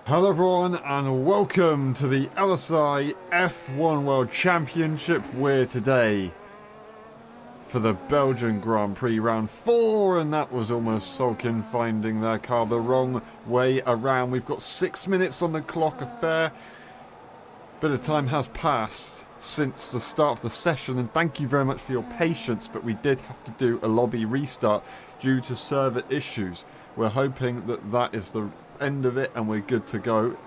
Hello everyone and welcome to the LSI F1 World Championship. We're today for the Belgian Grand Prix round 4, and that was almost Sulkin finding their car the wrong way around. We've got 6 minutes on the clock. A fair bit of time has passed since the start of the session, and thank you very much for your patience, but we did have to do a lobby restart due to server issues. We're hoping that that is the end of it and we're good to go.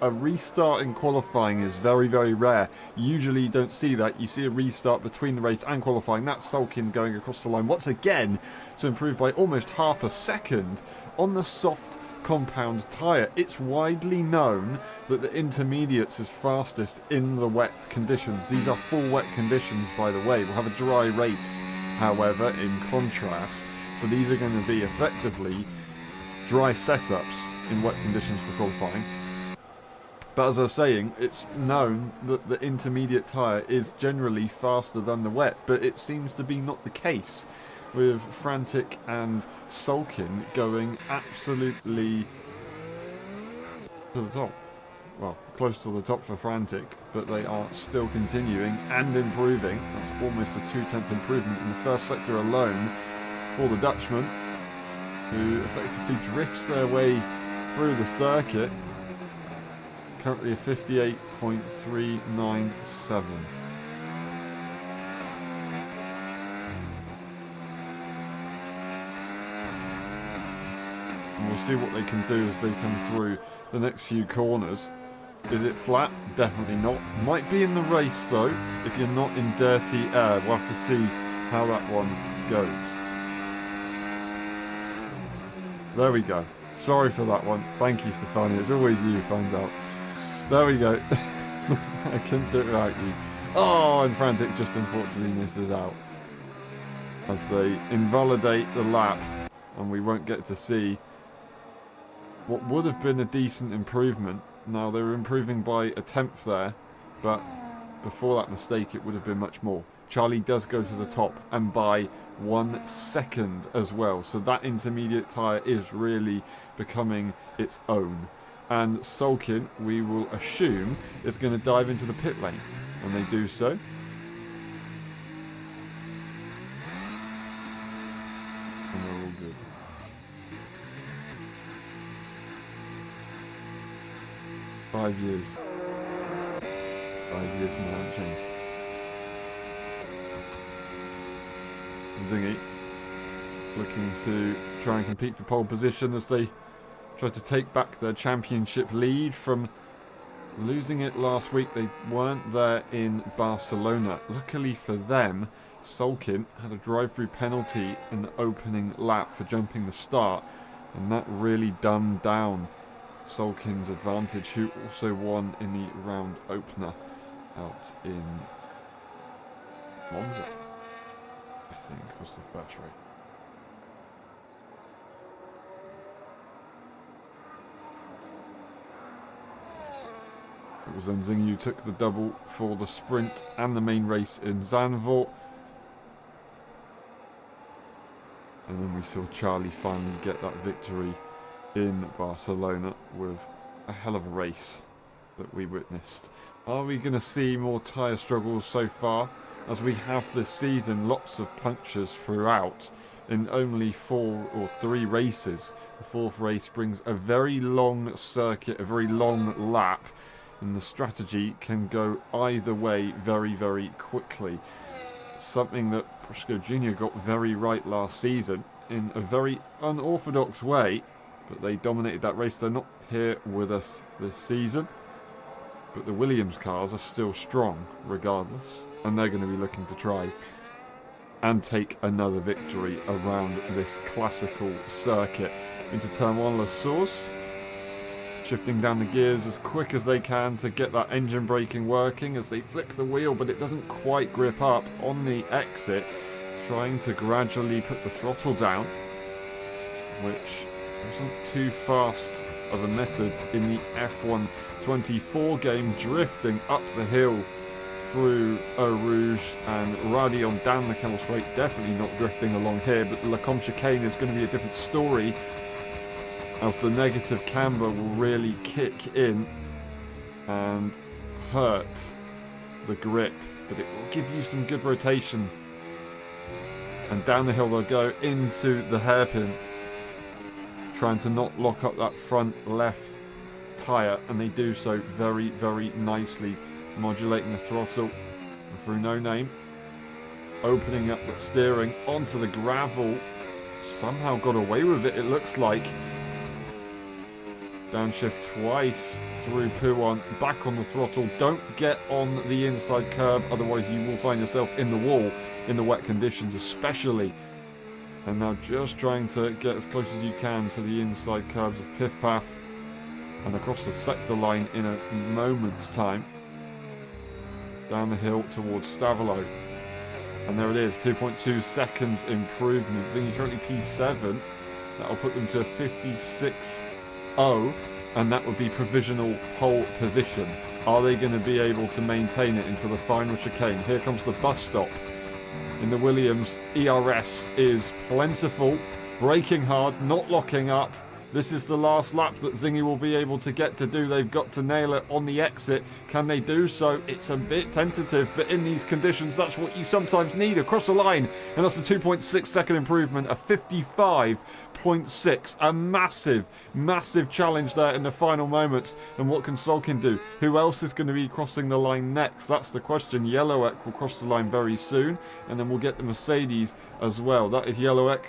A restart in qualifying is very, very rare. Usually you don't see that. You see a restart between the race and qualifying. That's Sulkin going across the line once again to improve by almost half a second on the soft compound tyre. It's widely known that the intermediates is fastest in the wet conditions. These are full wet conditions, by the way. We'll have a dry race, however, in contrast. So these are going to be effectively dry setups in wet conditions for qualifying. But as I was saying, it's known that the intermediate tyre is generally faster than the wet, but it seems to be not the case, with Frantic and Sulkin going absolutely to the top. Well, close to the top for Frantic, but they are still continuing and improving. That's almost a 2/10 improvement in the first sector alone for the Dutchman, who effectively drifts their way through the circuit. Currently a 58.397. And we'll see what they can do as they come through the next few corners. Is it flat? Definitely not. Might be in the race though, if you're not in dirty air. We'll have to see how that one goes. There we go. Sorry for that one. Thank you, Stefania. It's always you who finds out. There we go. I couldn't do it without you. Oh, and Frantic just unfortunately misses out as they invalidate the lap, and we won't get to see what would have been a decent improvement. Now, they were improving by a tenth there, but before that mistake it would have been much more. Charlie does go to the top, and by 1 second as well. So that intermediate tyre is really becoming its own. And Sulkin, we will assume, is going to dive into the pit lane. And they do so. And we're all good. Five years. 5 years and they haven't changed. Zingy looking to try and compete for pole position as they try to take back their championship lead from losing it last week. They weren't there in Barcelona. Luckily for them, Sulkin had a drive-through penalty in the opening lap for jumping the start, and that really dumbed down Sulkin's advantage, who also won in the round opener out in Monza, I think was the first race. It was then Zing who took the double for the sprint and the main race in Zandvoort. And then we saw Charlie finally get that victory in Barcelona with a hell of a race that we witnessed. Are we going to see more tyre struggles so far? As we have this season, lots of punctures throughout in only 4 or 3 races. The 4th race brings a very long circuit, a very long lap, and the strategy can go either way very, very quickly. Something that Briscoe Jr. got very right last season in a very unorthodox way, but they dominated that race. They're not here with us this season, but the Williams cars are still strong regardless, and they're going to be looking to try and take another victory around this classical circuit. Into turn 1, La Source, shifting down the gears as quick as they can to get that engine braking working as they flick the wheel, but it doesn't quite grip up on the exit, trying to gradually put the throttle down, which wasn't too fast of a method in the F1 24 game, drifting up the hill through Eau Rouge and Radion down the Camel Straight. Definitely not drifting along here, but the Lacombe chicane is going to be a different story. as the negative camber will really kick in and hurt the grip, but it will give you some good rotation. And down the hill they'll go into the hairpin, trying to not lock up that front left tyre, and they do so very, very nicely, modulating the throttle through No Name, opening up the steering onto the gravel. Somehow got away with it, it looks like. Downshift twice through Puon, back on the throttle. Don't get on the inside curb, otherwise you will find yourself in the wall in the wet conditions especially. And now just trying to get as close as you can to the inside curbs of Piff Paff and across the sector line in a moment's time. Down the hill towards Stavolo. And there it is, 2.2 seconds improvement. Zingy currently P7. That'll put them to a 56.0, and that would be provisional pole position. Are they going to be able to maintain it into the final chicane? Here comes the bus stop. In the Williams, ERS is plentiful, braking hard, not locking up. This is the last lap that Zingy will be able to get to do. They've got to nail it on the exit. Can they do so? It's a bit tentative, but in these conditions, that's what you sometimes need. Across the line, and that's a 2.6 second improvement, a 55.6. A massive, massive challenge there in the final moments. And what can Solkin do? Who else is going to be crossing the line next? That's the question. Yellowek will cross the line very soon, and then we'll get the Mercedes as well. That is Yellowek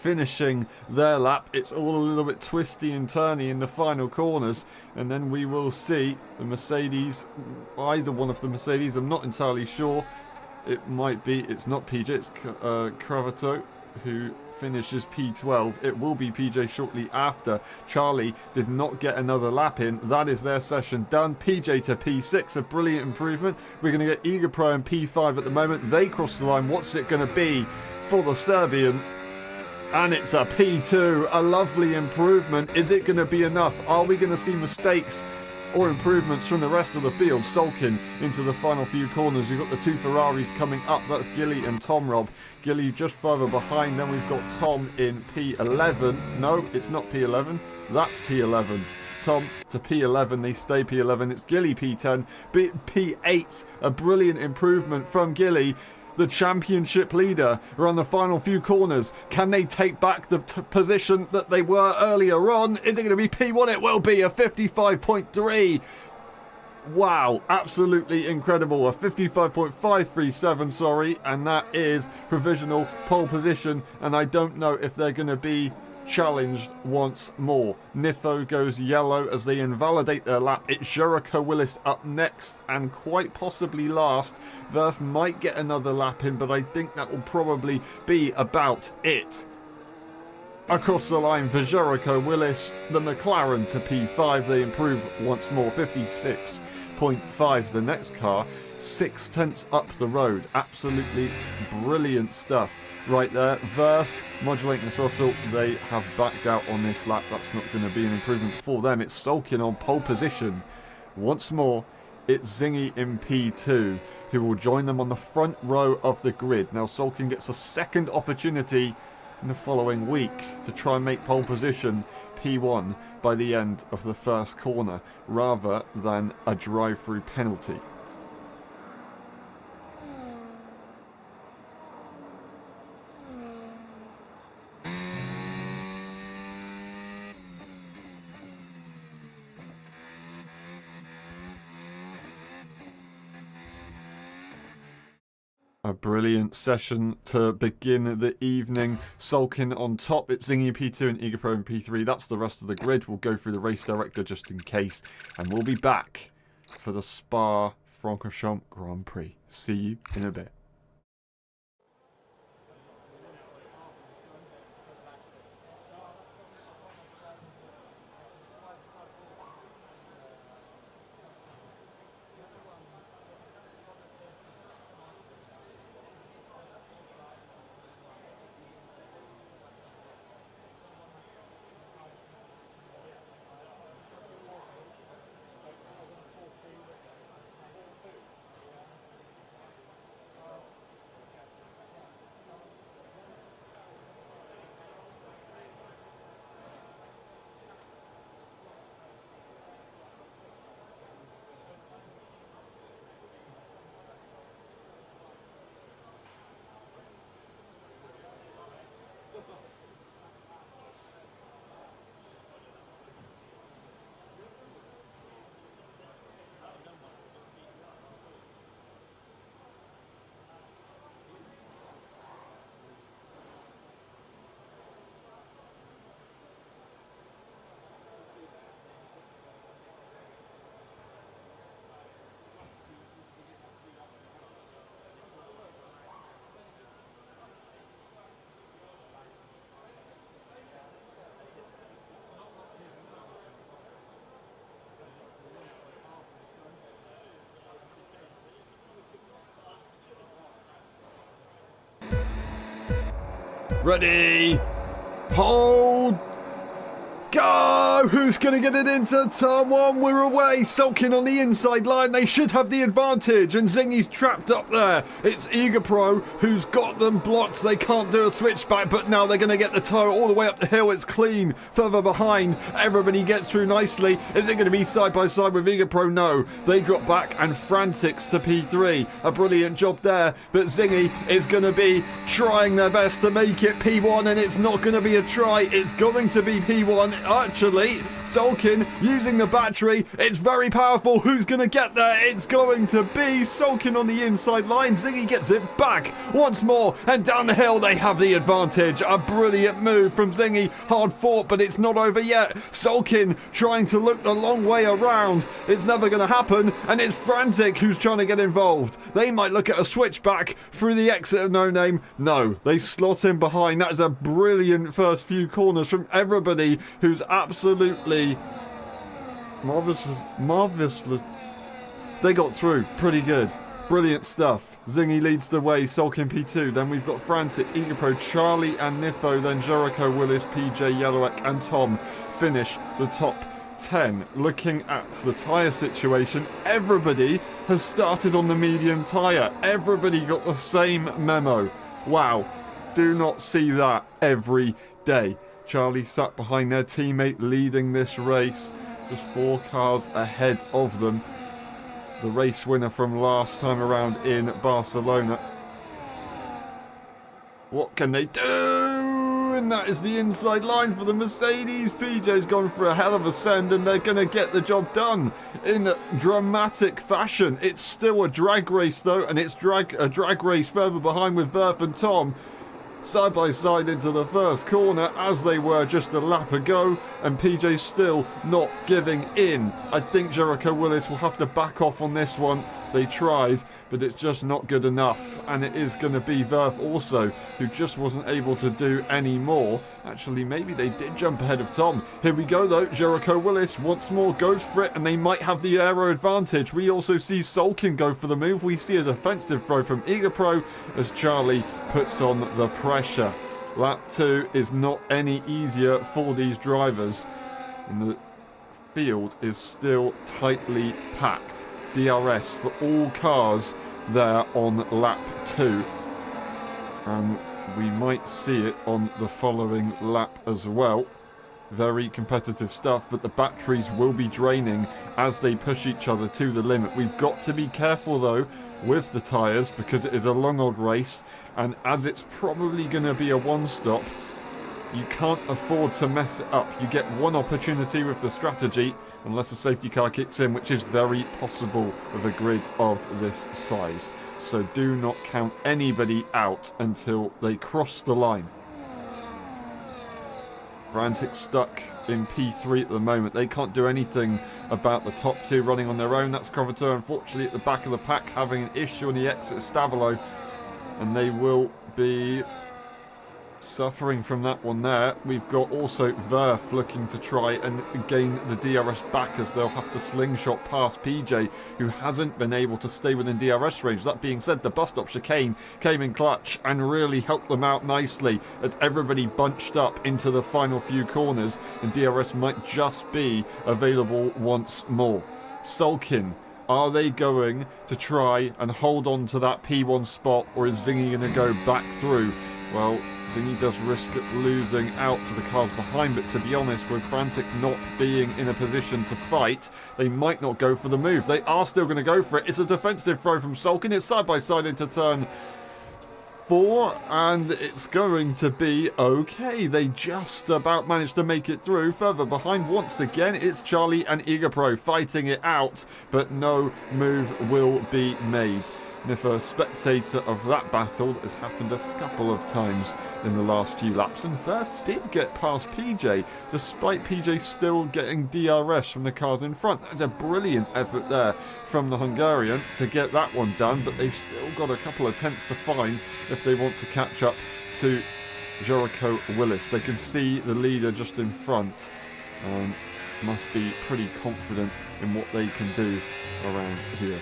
finishing their lap. It's all a little bit twisty and turny in the final corners, and then we will see the Mercedes, either one of the Mercedes, I'm not entirely sure. It might be, it's not PJ, it's Cravato who finishes P12. It will be PJ shortly after. Charlie did not get another lap in. That is their session done. PJ to P6, a brilliant improvement. We're going to get Eager Pro and P5 at the moment. They cross the line. What's it going to be for the Serbian? And it's a P2, a lovely improvement. Is it going to be enough? Are we going to see mistakes or improvements from the rest of the field? Solkin into the final few corners. We've got the two Ferraris coming up. That's Gilly and Tom Rob. Gilly just further behind. Then we've got Tom in P11. No, it's not P11. That's P11. Tom to P11, they stay P11. It's Gilly P10, P8. A brilliant improvement from Gilly. The championship leader around the final few corners. Can they take back the position that they were earlier on? Is it going to be P1? It will be a 55.3. Wow, absolutely incredible. A 55.537, sorry, and that is provisional pole position, and I don't know if they're going to be challenged once more. Nifo goes yellow as they invalidate their lap. It's Jericho Willis up next and quite possibly last. Verf might get another lap in, but I think that will probably be about it. Across the line for Jericho Willis, the McLaren to P5. They improve once more, 56.5. The next car, 6/10 up the road. Absolutely brilliant stuff right there. Verf modulating the throttle. They have backed out on this lap. That's not going to be an improvement for them. It's Solkin on pole position. Once more, it's Zingy in P2, who will join them on the front row of the grid. Now Solkin gets a second opportunity in the following week to try and make pole position P1 by the end of the first corner, rather than a drive-through penalty. A brilliant session to begin the evening. Solkin on top. It's Zingy P2 and Eager Pro in P3. That's the rest of the grid. We'll go through the race director just in case. And we'll be back for the Spa-Francorchamps Grand Prix. See you in a bit. Ready. Hold. Go! Who's going to get it into turn one? We're away. Sulking on the inside line. They should have the advantage. And Zingy's trapped up there. It's Egapro who's got them blocked. They can't do a switchback, but now they're going to get the toe all the way up the hill. It's clean. Further behind. Everybody gets through nicely. Is it going to be side by side with Egapro? No. They drop back and Frantics to P3. A brilliant job there. But Zingy is going to be trying their best to make it P1, and it's not going to be a try. It's going to be P1. Actually, Sulkin using the battery. It's very powerful. Who's going to get there? It's going to be Sulkin on the inside line. Zingy gets it back once more, and down the hill they have the advantage. A brilliant move from Zingy. Hard fought, but it's not over yet. Sulkin trying to look the long way around. It's never going to happen, and it's Frantic who's trying to get involved. They might look at a switchback through the exit of No Name. No, they slot in behind. That is a brilliant first few corners from everybody who's absolutely marvelous. They got through pretty good. Brilliant stuff. Zingy leads the way, Sulkin P2. Then we've got Frantic, Egapro, Charlie and Nifo. Then Jericho, Willis, PJ, Yellowek and Tom finish the top 10. Looking at the tyre situation, everybody has started on the medium tyre. Everybody got the same memo. Wow. Do not see that every day. Charlie sat behind their teammate leading this race, just 4 cars ahead of them. The race winner from last time around in Barcelona. What can they do? And that is the inside line for the Mercedes. PJ's gone for a hell of a send, and they're going to get the job done in dramatic fashion. It's still a drag race though, and it's a drag race further behind with Verf and Tom. Side by side into the first corner as they were just a lap ago, and PJ's still not giving in. I think Jericho Willis will have to back off on this one. They tried, but it's just not good enough, and it is going to be Verf also, who just wasn't able to do any more. Actually, maybe they did jump ahead of Tom. Here we go though, Jericho Willis once more goes for it, and they might have the aero advantage. We also see Sulkin go for the move. We see a defensive throw from Egapro as Charlie puts on the pressure. Lap 2 is not any easier for these drivers, and the field is still tightly packed. DRS for all cars there on lap 2, and we might see it on the following lap as well. Very competitive stuff, but the batteries will be draining as they push each other to the limit. We've got to be careful though with the tyres, because it is a long old race, and as it's probably going to be a one stop, you can't afford to mess it up. You get one opportunity with the strategy, unless a safety car kicks in, which is very possible with a grid of this size. So do not count anybody out until they cross the line. Frantic stuck in P3 at the moment. They can't do anything about the top 2 running on their own. That's Crovateur, unfortunately, at the back of the pack, having an issue on the exit of Stavolo, and they will be suffering from that one there. We've got also Verf looking to try and gain the DRS back, as they'll have to slingshot past PJ, who hasn't been able to stay within DRS range. That being said, the bus stop chicane came in clutch and really helped them out nicely as everybody bunched up into the final few corners, and DRS might just be available once more. Sulkin, are they going to try and hold on to that P1 spot, or is Zingy going to go back through? Well, Zingy does risk losing out to the cars behind, but to be honest, with Frantic not being in a position to fight, they might not go for the move. They are still going to go for it. It's a defensive throw from Sulkin. It's side by side into turn 4, and it's going to be okay. They just about managed to make it through. Further behind, once again, it's Charlie and Egapro fighting it out, but no move will be made. And if a spectator of that battle has happened a couple of times in the last few laps, and Verf did get past PJ, despite PJ still getting DRS from the cars in front. That's a brilliant effort there from the Hungarian to get that one done, but they've still got a couple of tenths to find if they want to catch up to Jericho Willis. They can see the leader just in front, and must be pretty confident in what they can do around here.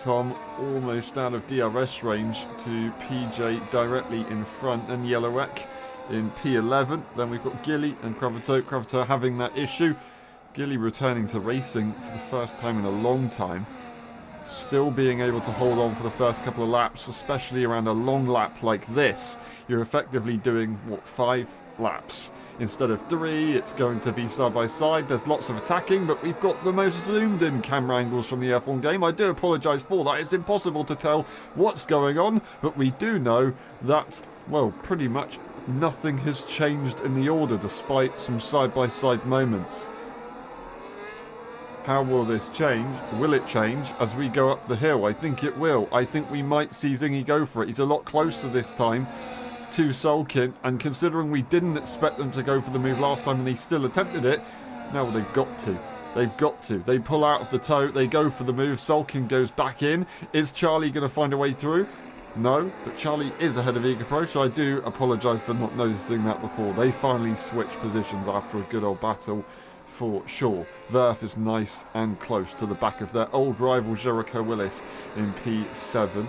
Tom almost out of DRS range to PJ directly in front, and Yellowek in P11. Then we've got Gilly and Kravito having that issue. Gilly returning to racing for the first time in a long time. Still being able to hold on for the first couple of laps, especially around a long lap like this. You're effectively doing, what, 5 laps? Instead of 3, it's going to be side by side. There's lots of attacking, but we've got the most zoomed in camera angles from the F1 game. I do apologise for that. It's impossible to tell what's going on, but we do know that, well, pretty much nothing has changed in the order despite some side by side moments. How will this change? Will it change as we go up the hill? I think it will. I think we might see Zingy go for it. He's a lot closer this time to Sulkin, and considering we didn't expect them to go for the move last time and they still attempted it, now they've got to. They've got to. They pull out of the toe, they go for the move, Sulkin goes back in. Is Charlie going to find a way through? No, but Charlie is ahead of EagerPro, so I do apologise for not noticing that before. They finally switched positions after a good old battle. For sure. Verf is nice and close to the back of their old rival Jericho Willis in P7.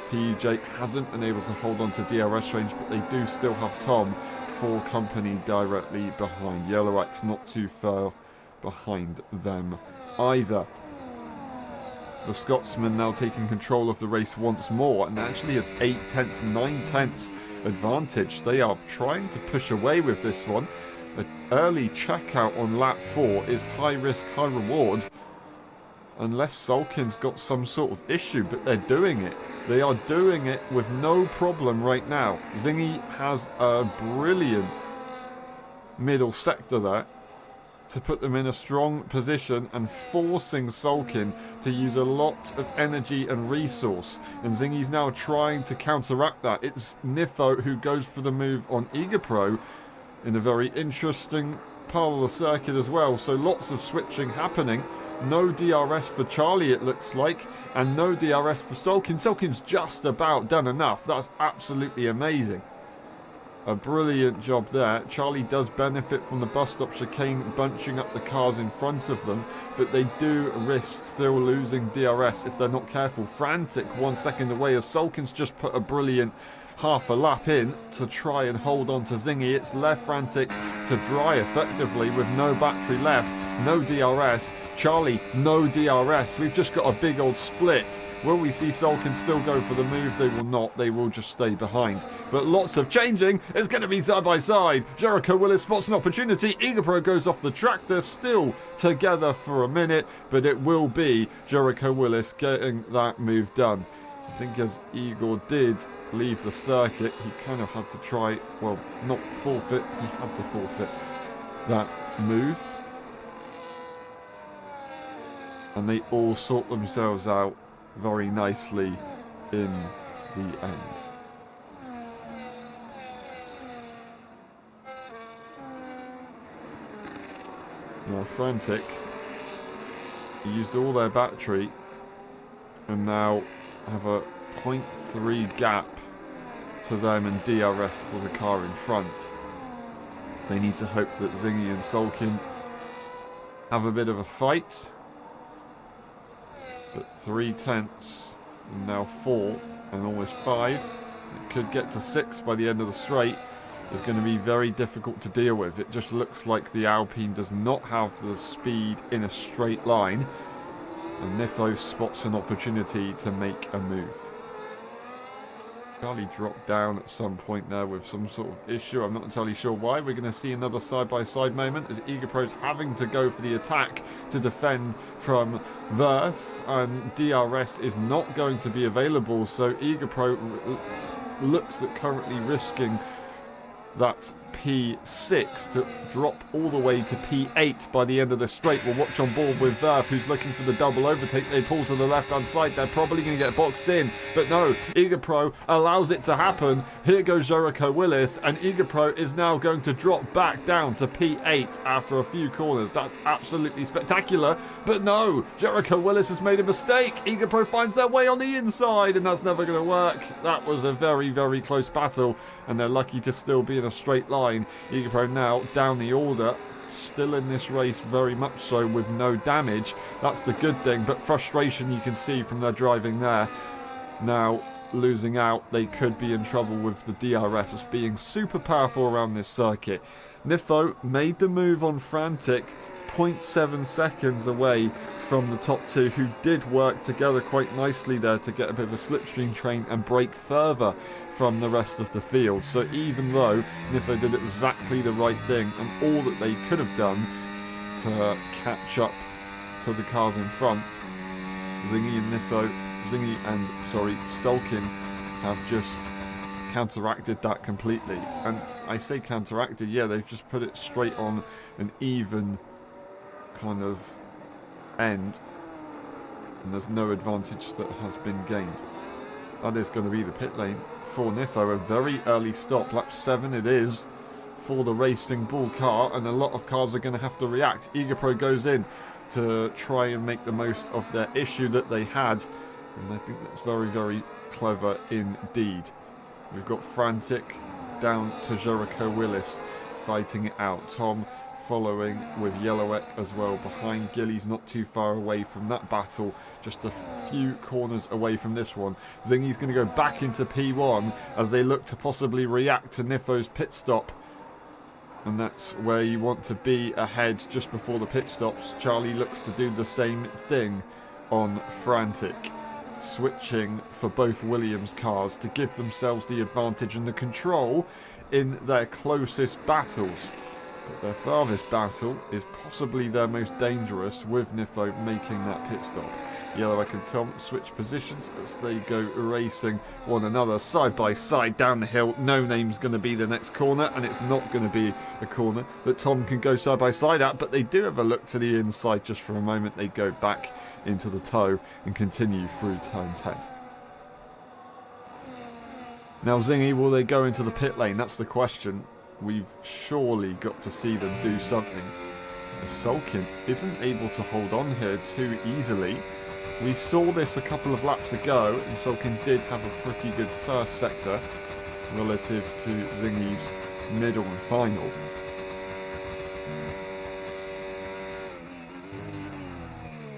PJ hasn't been able to hold on to DRS range, but they do still have Tom for company directly behind. Yellowx not too far behind them either. The Scotsman now taking control of the race once more, and actually has 8 tenths, 9 tenths advantage. They are trying to push away with this one. An early checkout on lap 4 is high risk, high reward. Unless Sulkin's got some sort of issue, but they're doing it. They are doing it with no problem right now. Zingy has a brilliant middle sector there to put them in a strong position and forcing Sulkin to use a lot of energy and resource. And Zingy's now trying to counteract that. It's Nifo who goes for the move on EagerPro in a very interesting part of the circuit as well. So lots of switching happening. No DRS for Charlie, it looks like, and no DRS for Sulkin. Sulkin's just about done enough. That's absolutely amazing. A brilliant job there. Charlie does benefit from the bus stop chicane bunching up the cars in front of them, but they do risk still losing DRS if they're not careful. Frantic 1 second away as Sulkin's just put a brilliant half a lap in to try and hold on to Zingy. It's left Frantic to dry effectively with no battery left, no DRS. Charlie, no DRS. We've just got a big old split. Will we see Sulkin still go for the move? They will not. They will just stay behind. But lots of changing. It's going to be side by side. Jericho Willis spots an opportunity. EagerPro goes off the track. They're still together for a minute, but it will be Jericho Willis getting that move done. I think as Igor did leave the circuit, he kind of had to try, well, not forfeit, he had to forfeit that move. And they all sort themselves out very nicely in the end. Now Frantic used all their battery and now have a 0.3 gap to them and DRS to the car in front. They need to hope that Zingy and Sulkin have a bit of a fight. But 3 tenths, and now 4, and almost 5. It could get to 6 by the end of the straight. Is going to be very difficult to deal with. It just looks like the Alpine does not have the speed in a straight line. And Nifo spots an opportunity to make a move. Charlie dropped down at some point there with some sort of issue. I'm not entirely sure why. We're going to see another side-by-side moment as EagerPro's having to go for the attack to defend from Verf, and DRS is not going to be available, so EagerPro looks at currently risking that P6 to drop all the way to P8 by the end of the straight. We'll watch on board with Verf, who's looking for the double overtake. They pull to the left-hand side. They're probably going to get boxed in. But no, EagerPro allows it to happen. Here goes Jericho Willis, and EagerPro is now going to drop back down to P8 after a few corners. That's absolutely spectacular. But no, Jericho Willis has made a mistake. EagerPro finds their way on the inside, and that's never going to work. That was a very, very close battle, and they're lucky to still be in a straight line. EagerPro now down the order, still in this race, very much so, with no damage. That's the good thing, but frustration you can see from their driving there. Now, losing out, they could be in trouble with the DRS being super powerful around this circuit. Nifo made the move on Frantic, 0.7 seconds away from the top two, who did work together quite nicely there to get a bit of a slipstream train and break further from the rest of the field. So even though Nifo did exactly the right thing and all that they could have done to catch up to the cars in front, Zingy and Sulkin have just counteracted that completely. And I say counteracted, yeah, they've just put it straight on an even kind of end, and there's no advantage that has been gained. That is going to be the pit lane for Nifo. A very early stop, lap 7 it is for the Racing Bull car, and a lot of cars are going to have to react. EagerPro goes in to try and make the most of their issue that they had, and I think that's very, very clever indeed. We've got Frantic down to Jericho Willis fighting it out. Tom following with Yellowek as well behind. Gilly's not too far away from that battle, just a few corners away from this one. Zingy's going to go back into P1 as they look to possibly react to Nifo's pit stop, and that's where you want to be ahead just before the pit stops. Charlie looks to do the same thing on Frantic, switching for both Williams cars to give themselves the advantage and the control in their closest battles. But their farthest battle is possibly their most dangerous, with Nifo making that pit stop. Yellowek and Tom switch positions as they go racing one another side by side down the hill. No Name's going to be the next corner, and it's not going to be a corner that Tom can go side by side at, but they do have a look to the inside just for a moment. They go back into the toe and continue through turn 10. Now Zingy, will they go into the pit lane? That's the question. We've surely got to see them do something. Sulkin isn't able to hold on here too easily. We saw this a couple of laps ago, and Sulkin did have a pretty good first sector relative to Zingy's middle and final.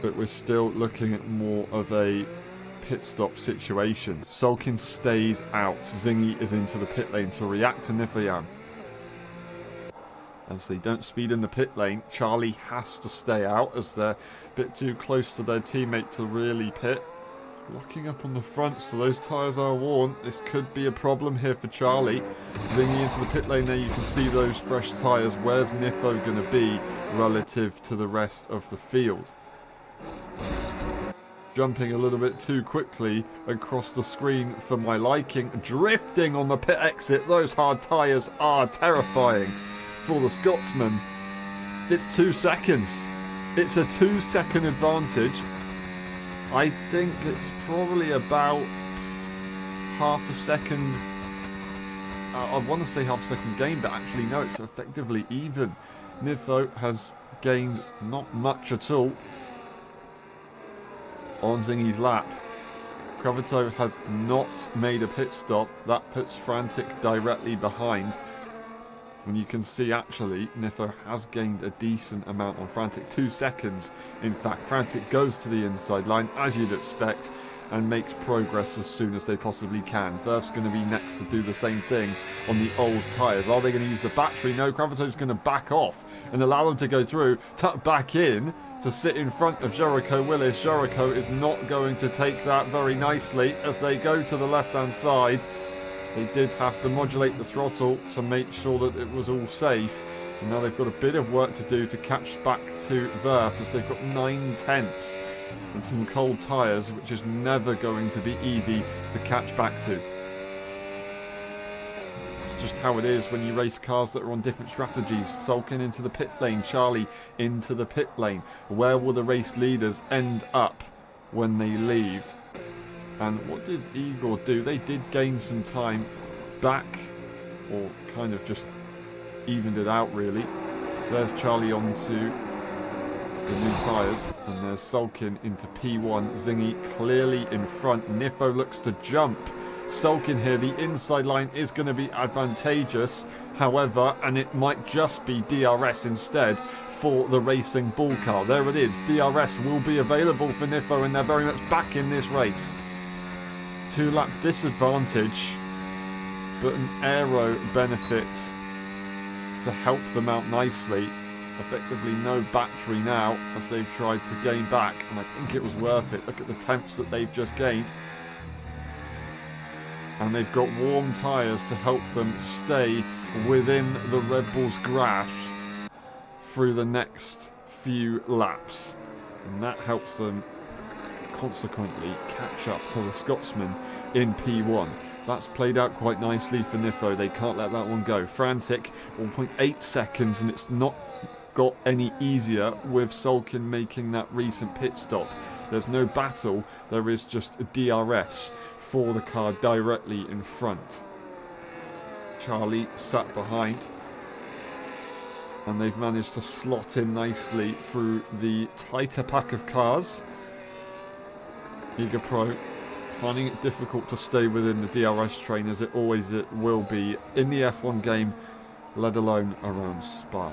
But we're still looking at more of a pit stop situation. Sulkin stays out. Zingy is into the pit lane to react to Nifoyan. As they don't speed in the pit lane, Charlie has to stay out as they're a bit too close to their teammate to really pit. Locking up on the front, so those tyres are worn. This could be a problem here for Charlie. Zingy into the pit lane there, you can see those fresh tyres. Where's Nifo going to be relative to the rest of the field? Jumping a little bit too quickly across the screen for my liking. Drifting on the pit exit. Those hard tyres are terrifying for the Scotsman. It's 2 seconds. It's a 2-second advantage. I think it's probably about half a second. I want to say half a second gain, but actually no, it's effectively even. Nifo has gained not much at all on Zingy's lap. Kravito has not made a pit stop. That puts Frantic directly behind. And you can see actually Nifo has gained a decent amount on Frantic. 2 seconds. In fact, Frantic goes to the inside line as you'd expect and makes progress as soon as they possibly can. Verf's going to be next to do the same thing on the old tyres. Are they going to use the battery? No, Kravito's going to back off and allow them to go through, tuck back in to sit in front of Jericho Willis. Jericho is not going to take that very nicely as they go to the left-hand side. They did have to modulate the throttle to make sure that it was all safe. And now they've got a bit of work to do to catch back to Verf as they've got 9 tenths and some cold tyres, which is never going to be easy to catch back to. It's just how it is when you race cars that are on different strategies. Sulkin into the pit lane, Charlie into the pit lane. Where will the race leaders end up when they leave? And what did Igor do? They did gain some time back, or kind of just evened it out really. There's Charlie onto the new tyres, and there's Sulkin into P1. Zingy clearly in front. Nifo looks to jump Sulkin here. The inside line is going to be advantageous, however, and it might just be DRS instead for the Racing Bull car. There it is. DRS will be available for Nifo, and they're very much back in this race. 2-lap disadvantage, but an aero benefit to help them out nicely. Effectively no battery now as they've tried to gain back, and I think it was worth it. Look at the temps that they've just gained. And they've got warm tyres to help them stay within the Red Bull's grasp through the next few laps. And that helps them consequently catch up to the Scotsman in P1. That's played out quite nicely for Nifo. They can't let that one go. Frantic, 1.8 seconds, and it's not got any easier with Sulkin making that recent pit stop. There's no battle, there is just a DRS for the car directly in front. Charlie sat behind, and they've managed to slot in nicely through the tighter pack of cars. Eager Pro finding it difficult to stay within the DRS train, as it always will be in the F1 game, let alone around Spa.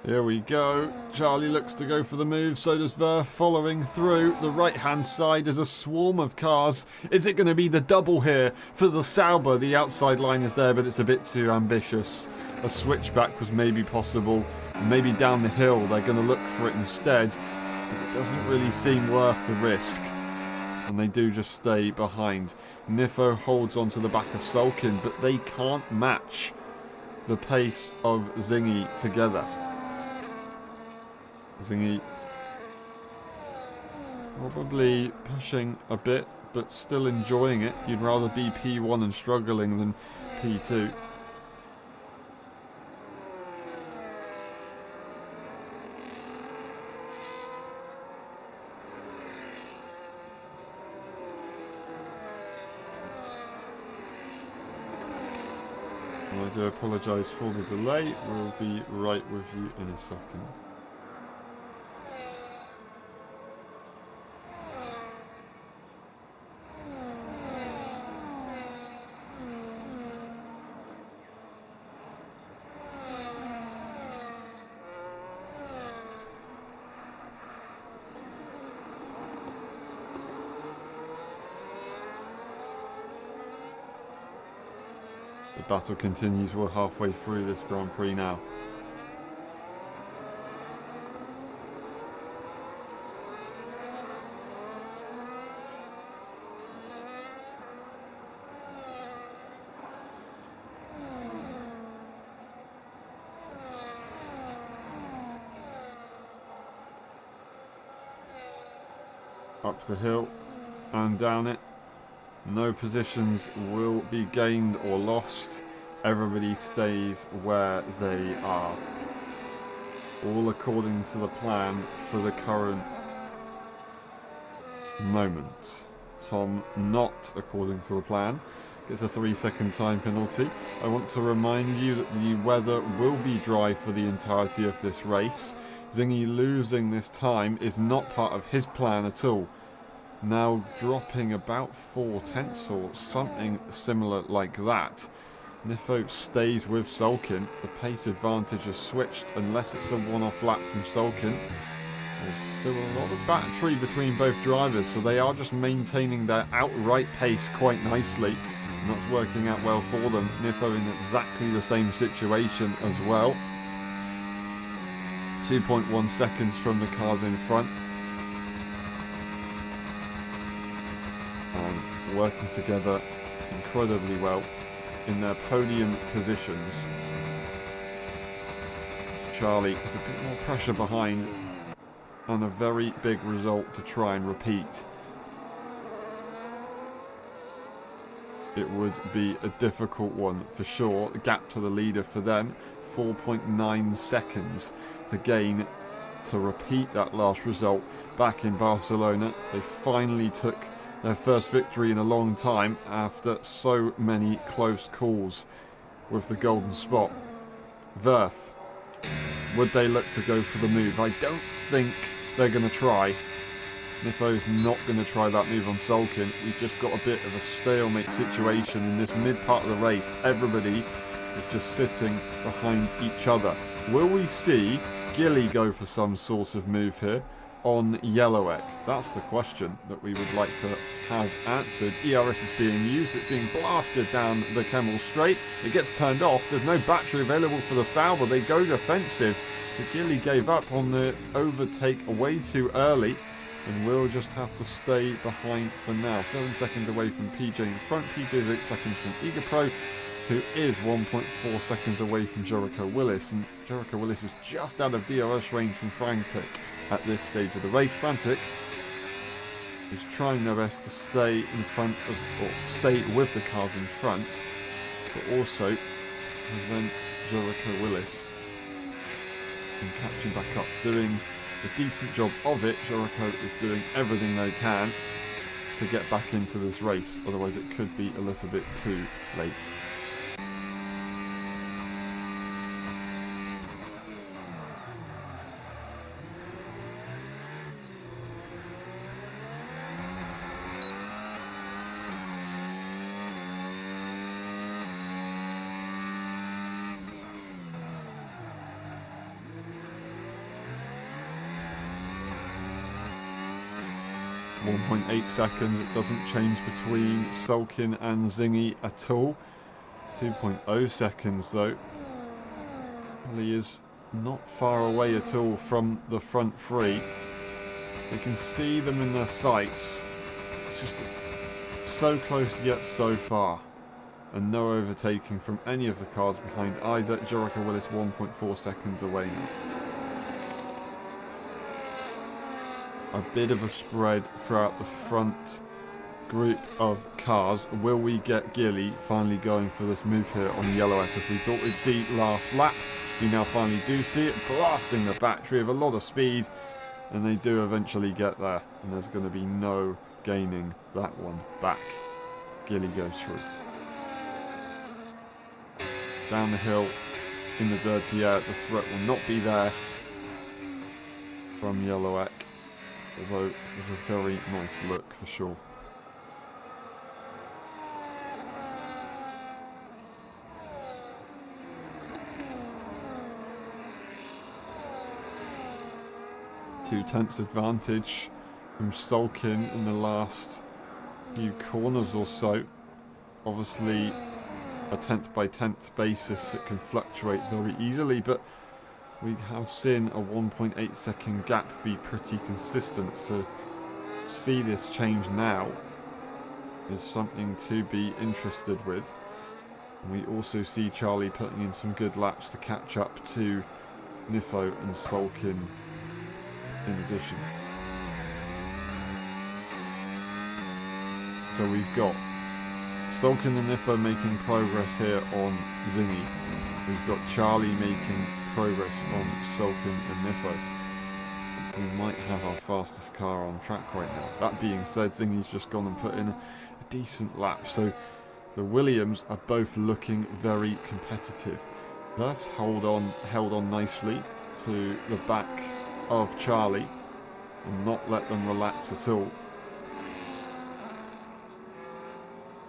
Here we go. Charlie looks to go for the move, so does Ver, following through. The right-hand side is a swarm of cars. Is it going to be the double here for the Sauber? The outside line is there, but it's a bit too ambitious. A switchback was maybe possible. Maybe down the hill, they're going to look for it instead. But it doesn't really seem worth the risk. And they do just stay behind. Nifo holds onto the back of Sulkin, but they can't match the pace of Zingy together. Zingy probably pushing a bit, but still enjoying it. You'd rather be P1 and struggling than P2. I do apologise for the delay. We'll be right with you in a second. The battle continues. We're halfway through this Grand Prix now. Up the hill and down it. No positions will be gained or lost. Everybody stays where they are. All according to the plan for the current moment. Tom, not according to the plan, gets a 3-second time penalty. I want to remind you that the weather will be dry for the entirety of this race. Zingy losing this time is not part of his plan at all. Now dropping about 4/10 or something similar like that. Nifo stays with Sulkin. The pace advantage is switched unless it's a one-off lap from Sulkin. There's still a lot of battery between both drivers, so they are just maintaining their outright pace quite nicely. And that's working out well for them. Nifo in exactly the same situation as well. 2.1 seconds from the cars in front. Working together incredibly well. in their podium positions. Charlie has a bit more pressure behind and a very big result to try and repeat. It would be a difficult one for sure. The gap to the leader for them, 4.9 seconds to gain to repeat that last result back in Barcelona. They finally took their first victory in a long time after so many close calls with the golden spot. Verf, would they look to go for the move? I don't think they're going to try. Niffo's not going to try that move on Sulkin. We've just got a bit of a stalemate situation in this mid part of the race. Everybody is just sitting behind each other. Will we see Gilly go for some sort of move here on Yellowegg? That's the question that we would like to have answered. ERS is being used. It's being blasted down the Kemmel Straight. It gets turned off. There's no battery available for the Sauber. They go defensive. The Gilly gave up on the overtake way too early, and we'll just have to stay behind for now. 7 seconds away from PJ in front. PJ is 8 seconds from Egapro, who is 1.4 seconds away from Jericho Willis. And Jericho Willis is just out of DRS range from Frantic at this stage of the race. Frantic is trying their best to stay in front of, or stay with the cars in front, but also prevent Jericho Willis from catching back up, doing a decent job of it. Jericho is doing everything they can to get back into this race, otherwise it could be a little bit too late. .8 seconds. It doesn't change between Sulkin and Zingy at all. 2.0 seconds though. He is not far away at all from the front three. They can see them in their sights. It's just so close yet so far. And no overtaking from any of the cars behind either. Jericho Willis 1.4 seconds away now. A bit of a spread throughout the front group of cars. Will we get Gilly finally going for this move here on Yellowegg, as we thought we'd see last lap? We now finally do see it, blasting the battery with a lot of speed, and they do eventually get there, and there's going to be no gaining that one back. Gilly goes through. Down the hill in the dirty air, the threat will not be there from Yellowegg. Although it was a very nice look for sure. Two-tenths advantage from Sulkin in the last few corners or so. Obviously a tenth by tenth basis, it can fluctuate very easily, but we have seen a 1.8 second gap be pretty consistent, so see this change now is something to be interested with. And we also see Charlie putting in some good laps to catch up to Niffo and Sulkin in addition. So we've got Sulkin and Niffo making progress here on Zingy. We've got Charlie making progress on Sulkin and Niffo. We might have our fastest car on track right now. That being said, Zingy's just gone and put in a decent lap, so the Williams are both looking very competitive. Verf's held on nicely to the back of Charlie and not let them relax at all.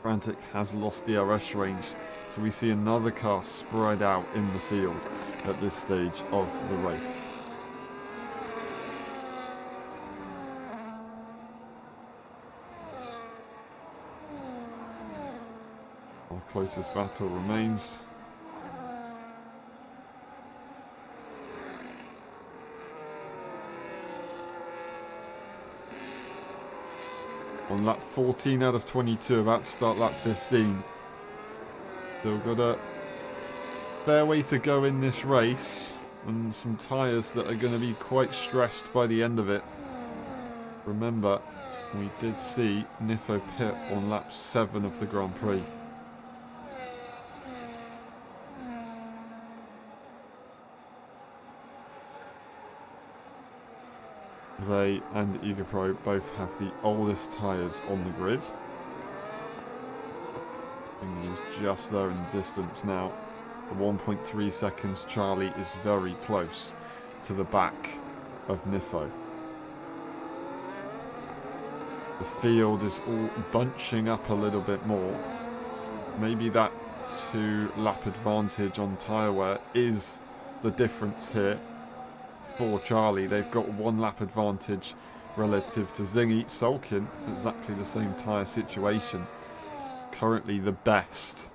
Frantic has lost DRS range, so we see another car spread out in the field at this stage of the race. Our closest battle remains. On lap 14 out of 22, about to start lap 15. Still got a fair way to go in this race, and some tyres that are going to be quite stressed by the end of it. Remember, we did see Niffo pit on lap 7 of the Grand Prix. They and Egapro both have the oldest tyres on the grid. And he's just there in the distance now. The 1.3 seconds, Charlie is very close to the back of Niffo. The field is all bunching up a little bit more. Maybe that 2-lap advantage on tyre wear is the difference here for Charlie. They've got 1-lap advantage relative to Zingy. Sulkin, exactly the same tyre situation. Currently the best,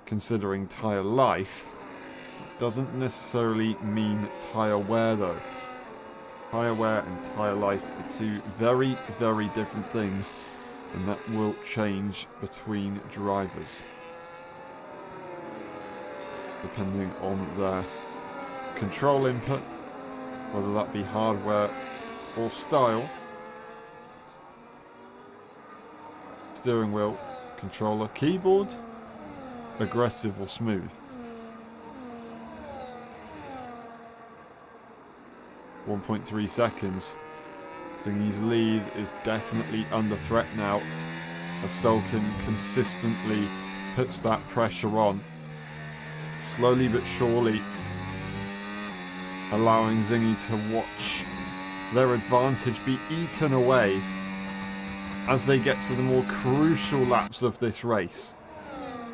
considering tyre life. Doesn't necessarily mean tyre wear though. Tyre wear and tyre life are two very, very different things, and that will change between drivers depending on their control input, whether that be hardware or style. Steering wheel, controller, keyboard, aggressive or smooth. 1.3 seconds. Zingy's lead is definitely under threat now, as Sulkin consistently puts that pressure on. Slowly but surely allowing Zingy to watch their advantage be eaten away as they get to the more crucial laps of this race.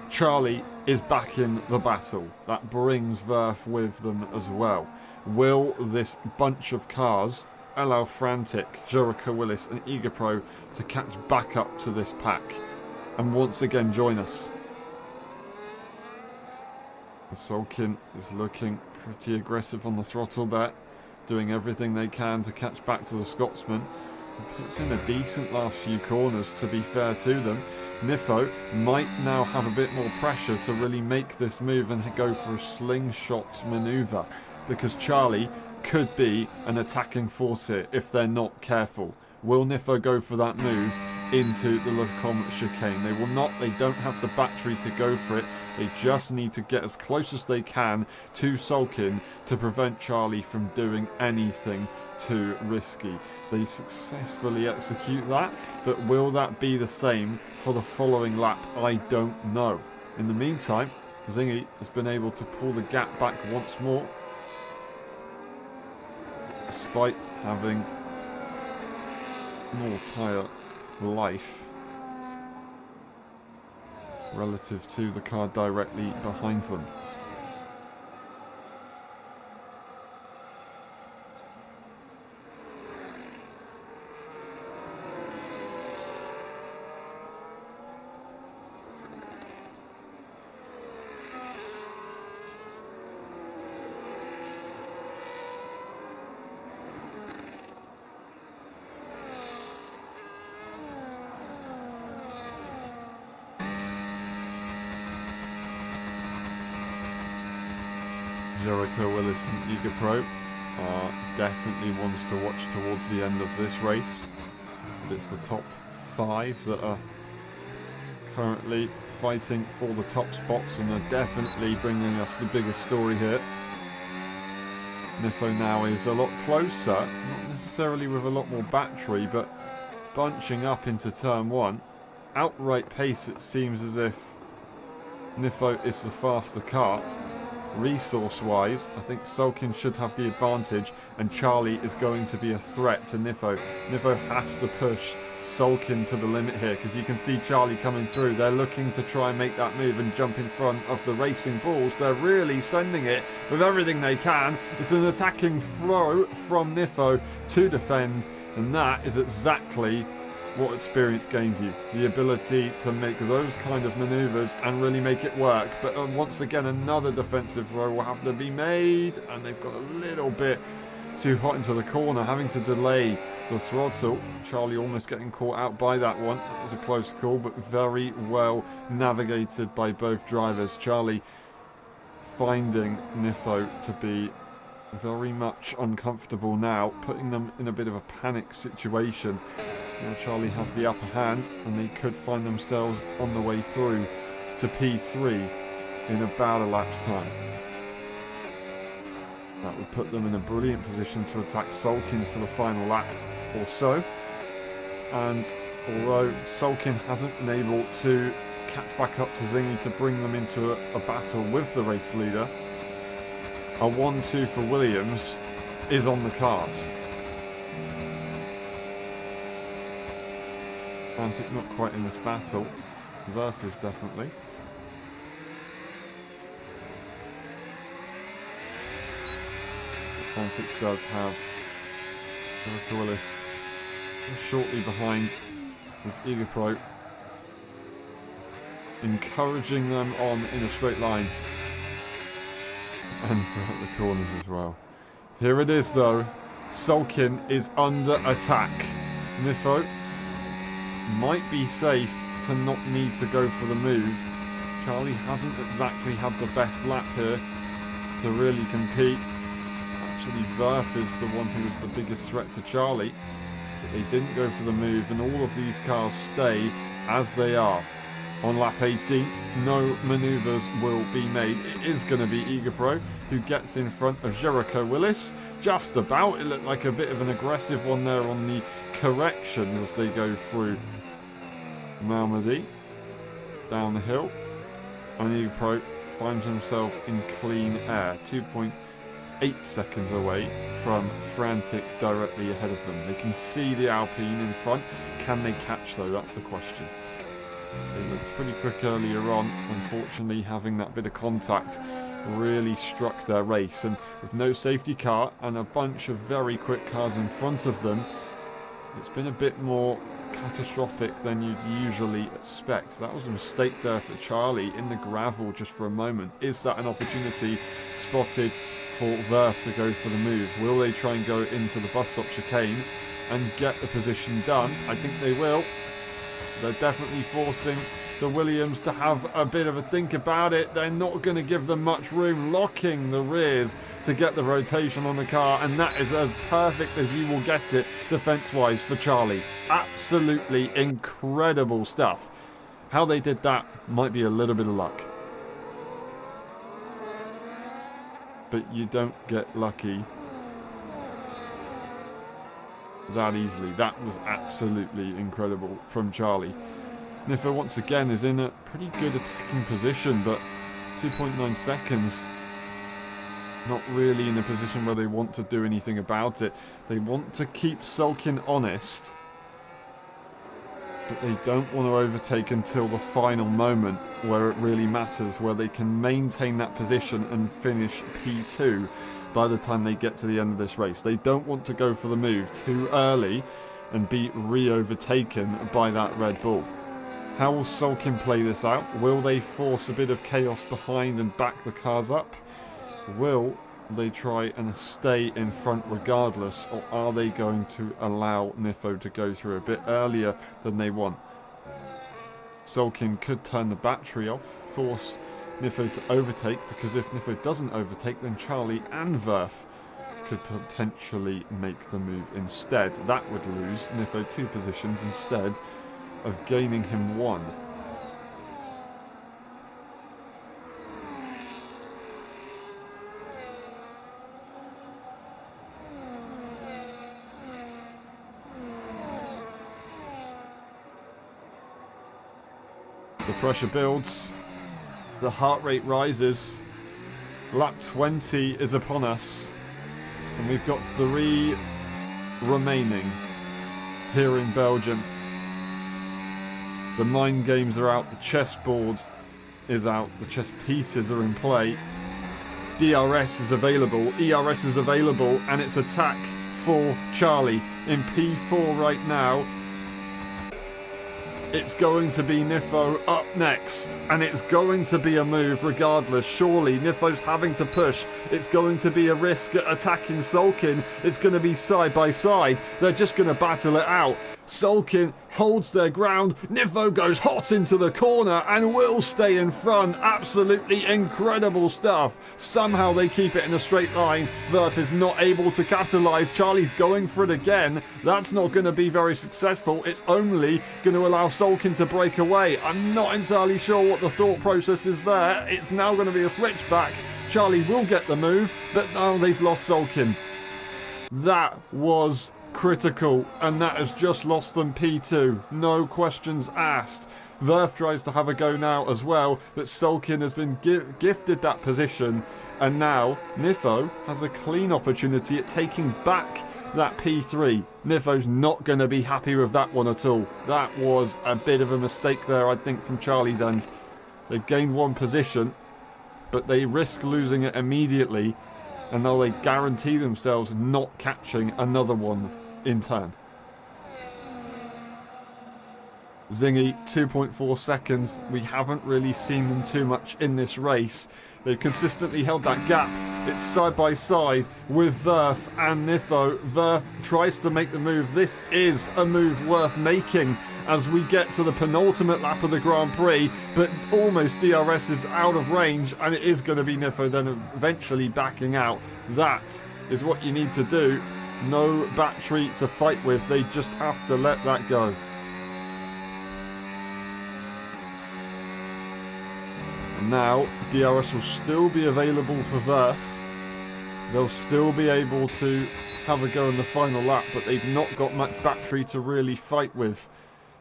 Charlie is back in the battle. That brings Verf with them as well. Will this bunch of cars allow Frantic, Jericho Willis and Egapro to catch back up to this pack and once again join us? Sulkin is looking pretty aggressive on the throttle there, doing everything they can to catch back to the Scotsman. Puts in a decent last few corners, to be fair to them. Niffo might now have a bit more pressure to really make this move and go for a slingshot manoeuvre, because Charlie could be an attacking force here if they're not careful. Will Niffo go for that move into the Lecombe chicane? They will not. They don't have the battery to go for it. They just need to get as close as they can to Sulkin to prevent Charlie from doing anything too risky. They successfully execute that, but will that be the same for the following lap? I don't know. In the meantime, Zingy has been able to pull the gap back once more, despite having more tyre life relative to the car directly behind them. Jericho Willis and Egapro are definitely ones to watch towards the end of this race. But it's the top 5 that are currently fighting for the top spots and are definitely bringing us the biggest story here. Niffo now is a lot closer, not necessarily with a lot more battery, but bunching up into turn 1. Outright pace, it seems as if Niffo is the faster car. Resource-wise, I think Sulkin should have the advantage, and Charlie is going to be a threat to Niffo. Niffo has to push Sulkin to the limit here, because you can see Charlie coming through. They're looking to try and make that move and jump in front of the Racing Bulls. They're really sending it with everything they can. It's an attacking throw from Niffo to defend, and that is exactly what experience gains you. The ability to make those kind of manoeuvres and really make it work. But once again, another defensive throw will have to be made, and they've got a little bit too hot into the corner, having to delay the throttle. Charlie almost getting caught out by that one. That was a close call, but very well navigated by both drivers. Charlie finding Nifo to be very much uncomfortable now, putting them in a bit of a panic situation. Now Charlie has the upper hand, and they could find themselves on the way through to P3 in about a lap's time. That would put them in a brilliant position to attack Sulkin for the final lap or so. And although Sulkin hasn't been able to catch back up to Zingy to bring them into a battle with the race leader, a 1-2 for Williams is on the cards. Atlantic not quite in this battle. Verf is definitely. Atlantic does have Eric Willis shortly behind with Egapro, encouraging them on in a straight line and throughout the corners as well. Here it is though. Sulkin is under attack. Nifo might be safe to not need to go for the move. Charlie hasn't exactly had the best lap here to really compete. Actually, Verf is the one who is the biggest threat to Charlie. But they didn't go for the move, and all of these cars stay as they are. On lap 18, no manoeuvres will be made. It is going to be Egapro who gets in front of Jericho Willis. Just about. It looked like a bit of an aggressive one there on the correction as they go through Malmedy down the hill. And Egapro finds himself in clean air. 2.8 seconds away from Frantic directly ahead of them. They can see the Alpine in front. Can they catch though? That's the question. They looked pretty quick earlier on. Unfortunately, having that bit of contact really struck their race. And with no safety car and a bunch of very quick cars in front of them, it's been a bit more catastrophic than you'd usually expect. That was a mistake there for Charlie in the gravel just for a moment. Is that an opportunity spotted for Verf to go for the move? Will they try and go into the bus stop chicane and get the position done? I think they will. They're definitely forcing the Williams to have a bit of a think about it. They're not going to give them much room, locking the rears to get the rotation on the car, and that is as perfect as you will get it defense-wise for Charlie. Absolutely incredible stuff. How they did that might be a little bit of luck. But you don't get lucky that easily. That was absolutely incredible from Charlie. Nifo once again is in a pretty good attacking position, but 2.9 seconds, not really in a position where they want to do anything about it. They want to keep Sulkin honest, but they don't want to overtake until the final moment where it really matters, where they can maintain that position and finish P2 by the time they get to the end of this race. They don't want to go for the move too early and be re-overtaken by that Red Bull. How will Sulkin play this out? Will they force a bit of chaos behind and back the cars up? Will they try and stay in front regardless, or are they going to allow Nifo to go through a bit earlier than they want? Sulkin could turn the battery off, force Nifo to overtake, because if Nifo doesn't overtake, then Charlie and Verf could potentially make the move instead. That would lose Nifo 2 positions instead of gaining him 1. The pressure builds. The heart rate rises. Lap 20 is upon us. And we've got 3 remaining here in Belgium. The mind games are out. The chessboard is out. The chess pieces are in play. DRS is available. ERS is available. And it's attack for Charlie in P4 right now. It's going to be Nifo up next, and it's going to be a move regardless. Surely Nifo's having to push. It's going to be a risk at attacking Sulkin. It's going to be side by side. They're just going to battle it out. Sulkin holds their ground. Nifo goes hot into the corner and will stay in front. Absolutely incredible stuff. Somehow they keep it in a straight line. Verf is not able to capitalise. Charlie's going for it again. That's not going to be very successful. It's only going to allow Sulkin to break away. I'm not entirely sure what the thought process is there. It's now going to be a switchback. Charlie will get the move, but now they've lost Sulkin. That was critical, and that has just lost them P2. No questions asked. Verf tries to have a go now as well, but Sulkin has been gifted that position, and now Nifo has a clean opportunity at taking back that P3. Nifo's not going to be happy with that one at all. That was a bit of a mistake there, I think, from Charlie's end. They've gained one position, but they risk losing it immediately, and now they guarantee themselves not catching another one in turn. Zingy, 2.4 seconds. We haven't really seen them too much in this race. They've consistently held that gap. It's side by side with Verf and Nifo. Verf tries to make the move. This is a move worth making as we get to the penultimate lap of the Grand Prix, but almost DRS is out of range, and it is going to be Nifo then eventually backing out. That is what you need to do. No battery to fight with. They just have to let that go. And now DRS will still be available for Verf. They'll still be able to have a go in the final lap, but they've not got much battery to really fight with.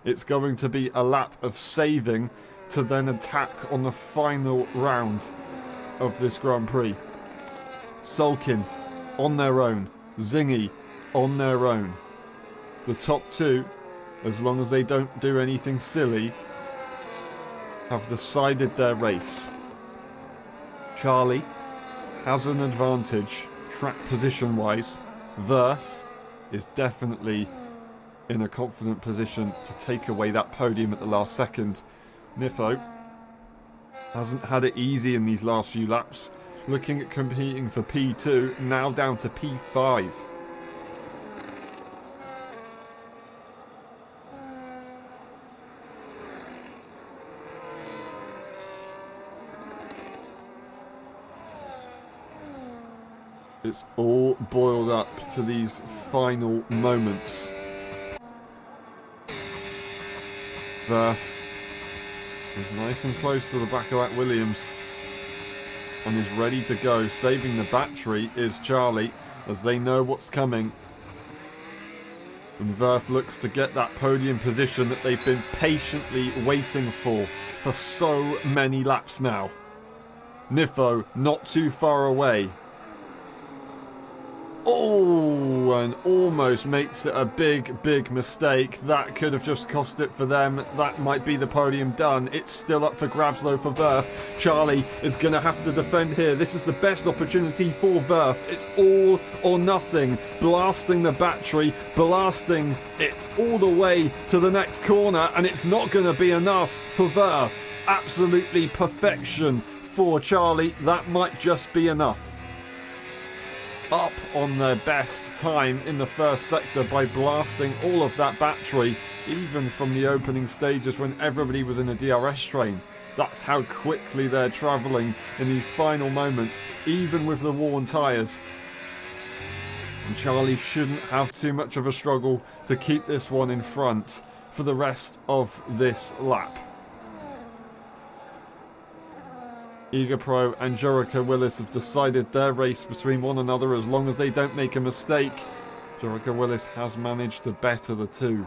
It's going to be a lap of saving to then attack on the final round of this Grand Prix. Sulkin on their own. Zingy on their own. The top two, as long as they don't do anything silly, have decided their race. Charlie has an advantage track position wise. Verf is definitely in a confident position to take away that podium at the last second. Nifo hasn't had it easy in these last few laps. Looking at competing for P2, now down to P5. It's all boiled up to these final moments. Verf is nice and close to the back of that Williams and is ready to go. Saving the battery is Charlie, as they know what's coming. And Verf looks to get that podium position that they've been patiently waiting for so many laps now. Nifo not too far away. Oh, and almost makes it a big mistake. That could have just cost it for them. That might be the podium done. It's still up for grabs though for Verf. Charlie is going to have to defend here. This is the best opportunity for Verf. It's all or nothing. Blasting the battery, blasting it all the way to the next corner, and it's not going to be enough for Verf. Absolutely perfection for Charlie. That might just be enough. Up on their best time in the first sector by blasting all of that battery, even from the opening stages when everybody was in a DRS train. That's how quickly they're travelling in these final moments, even with the worn tyres. And Charlie shouldn't have too much of a struggle to keep this one in front for the rest of this lap. Eager Pro and Jericho Willis have decided their race between one another as long as they don't make a mistake. Jericho Willis has managed to better the two.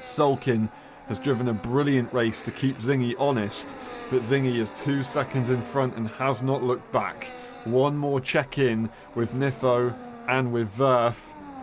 Sulkin has driven a brilliant race to keep Zingy honest, but Zingy is 2 seconds in front and has not looked back. One more check-in with Nifo and with Verf.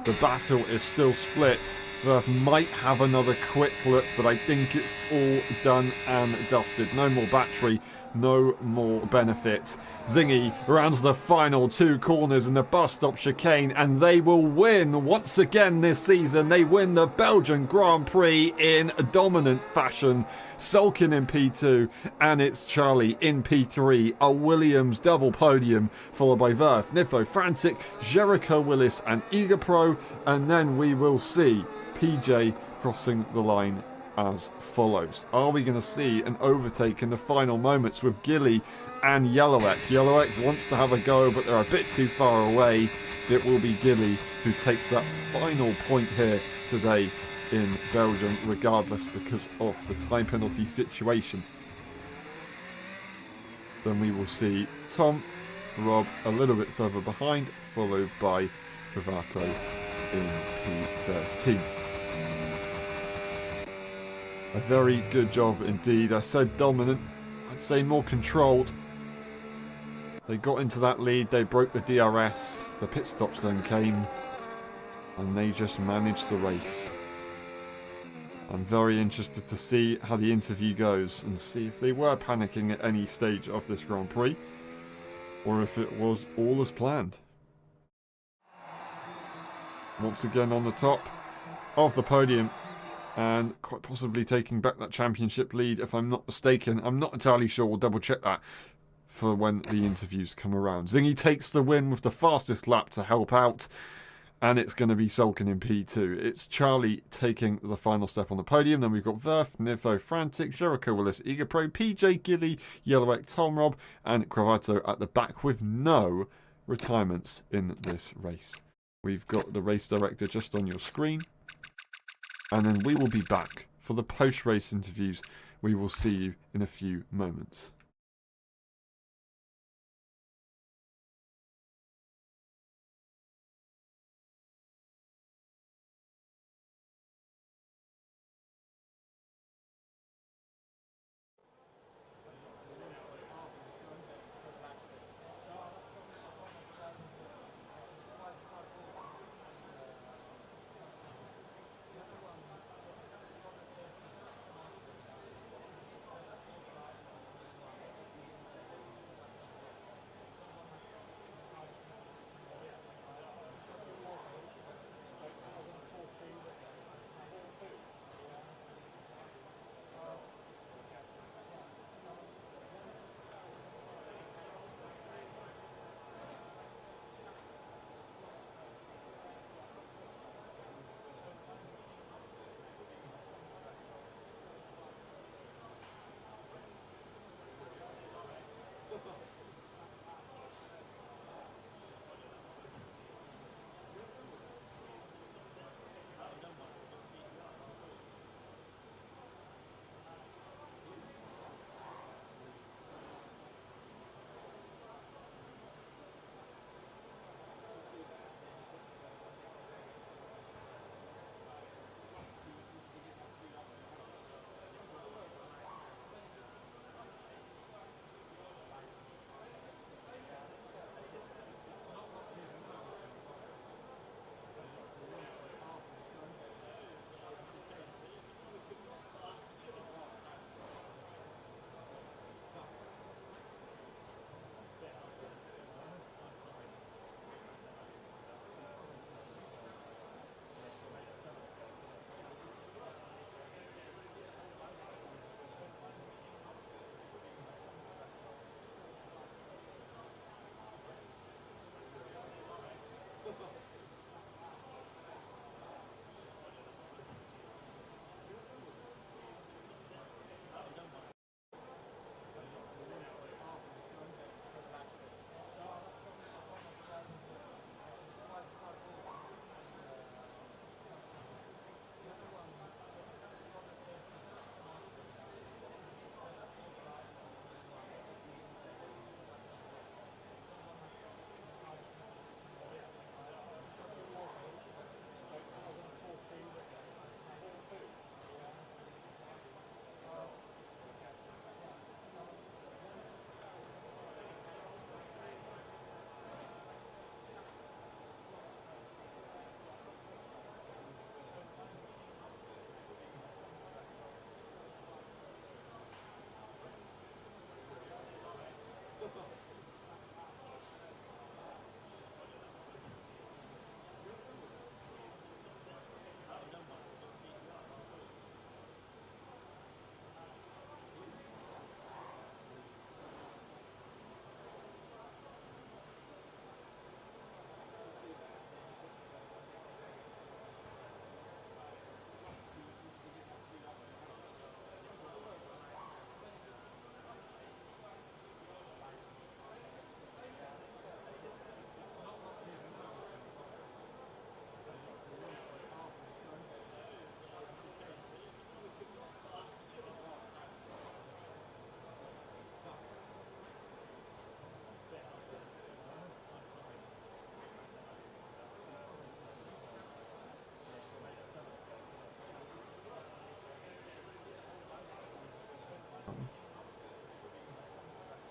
The battle is still split. Verf might have another quick look, but I think it's all done and dusted. No more battery. no more benefit. Zingy rounds the final 2 corners in the bus stop chicane, and they will win once again this season. They win the Belgian Grand Prix in dominant fashion, sulking in P2, and it's Charlie in P3. A Williams double podium, followed by Verf, Nifo, Frantic, Jericho Willis, and Egapro, and then we will see PJ crossing the line as follows. Are we going to see an overtake in the final moments with Gilly and Yellowek? Yellowek wants to have a go, but they're a bit too far away. It will be Gilly who takes that final point here today in Belgium, regardless, because of the time penalty situation. Then we will see Tom, Rob a little bit further behind, followed by Privato in P13. A very good job indeed. I said dominant, I'd say more controlled. They got into that lead, they broke the DRS, the pit stops then came, and they just managed the race. I'm very interested to see how the interview goes and see if they were panicking at any stage of this Grand Prix, or if it was all as planned. Once again on the top of the podium, and quite possibly taking back that championship lead, if I'm not mistaken. I'm not entirely sure. We'll double check that for when the interviews come around. Zingy takes the win with the fastest lap to help out, and it's going to be Sulkin in P2. It's Charlie taking the final step on the podium. Then we've got Verf, Nifo, Frantic, Jericho Willis, Egapro, PJ, Gilly, Yellowek, Tom Rob, and Cravato at the back with no retirements in this race. We've got the race director just on your screen. And then we will be back for the post-race interviews. We will see you in a few moments.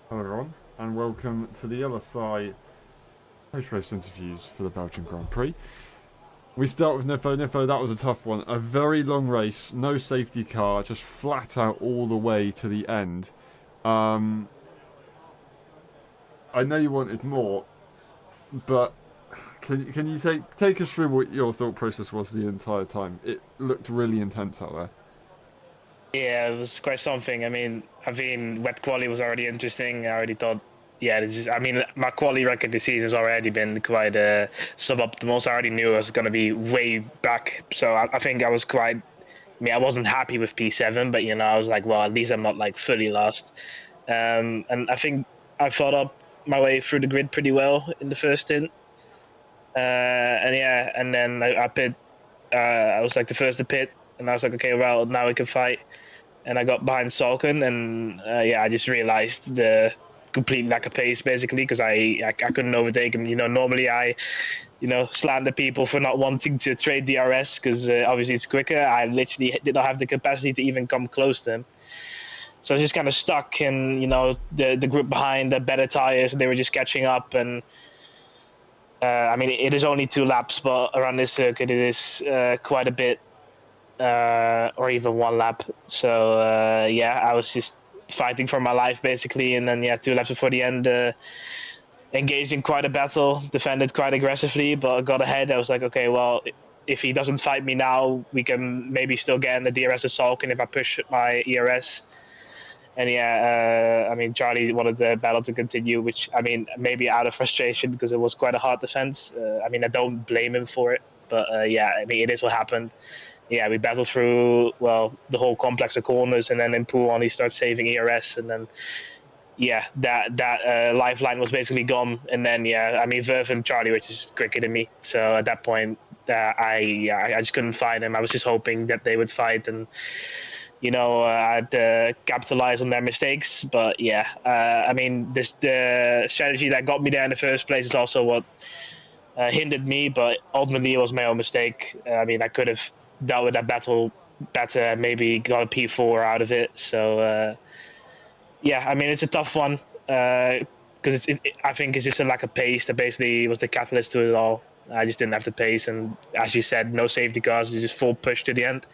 Hello everyone, and welcome to the LSI post-race interviews for the Belgian Grand Prix. We start with Nifo. Nifo, that was a tough one. A very long race, no safety car, just flat out all the way to the end. I know you wanted more, but can you take us through what your thought process was the entire time? It looked really intense out there. Yeah, it was quite something. Wet quali was already interesting. I already thought, yeah, this is. I mean, my quali record this season has already been quite suboptimal. So I already knew I was going to be way back. So I think I was quite. I mean, I wasn't happy with P7, but I was like, well, at least I'm not like fully lost. And I think I thought up my way through the grid pretty well in the first stint. And yeah, and then I pit. I was like the first to pit, and I was like, okay, well, now we can fight. And I got behind Salkin, and yeah, I just realized the complete lack of pace basically because I couldn't overtake him. Normally I slander people for not wanting to trade DRS because obviously it's quicker. I literally did not have the capacity to even come close to him. So I was just kind of stuck, and the group behind the better tires, they were just catching up, and I mean it is only 2 laps, but around this circuit it is quite a bit, or even 1 lap. So yeah, I was just fighting for my life basically, and then yeah, 2 laps before the end, engaged in quite a battle, defended quite aggressively, but got ahead. I was like, okay, well, if he doesn't fight me now, we can maybe still get in the DRS assault, and if I push my ERS. And yeah, I mean, Charlie wanted the battle to continue, which I mean, maybe out of frustration because it was quite a hard defense. I mean, I don't blame him for it, but yeah, I mean, it is what happened. Yeah, we battled through the whole complex of corners, and then in pool on he starts saving ERS, and then yeah, that lifeline was basically gone. And then yeah, I mean Verve and Charlie were just quicker than me, so at that point I just couldn't fight him. I was just hoping that they would fight, and I'd capitalize on their mistakes. But yeah, I mean the strategy that got me there in the first place is also what hindered me, but ultimately it was my own mistake. I mean, I could have dealt with that battle better, maybe got a P4 out of it. So yeah, I mean, it's a tough one because I think it's just a lack of pace that basically was the catalyst to it all. I just didn't have the pace, and as you said, no safety cars, just full push to the end.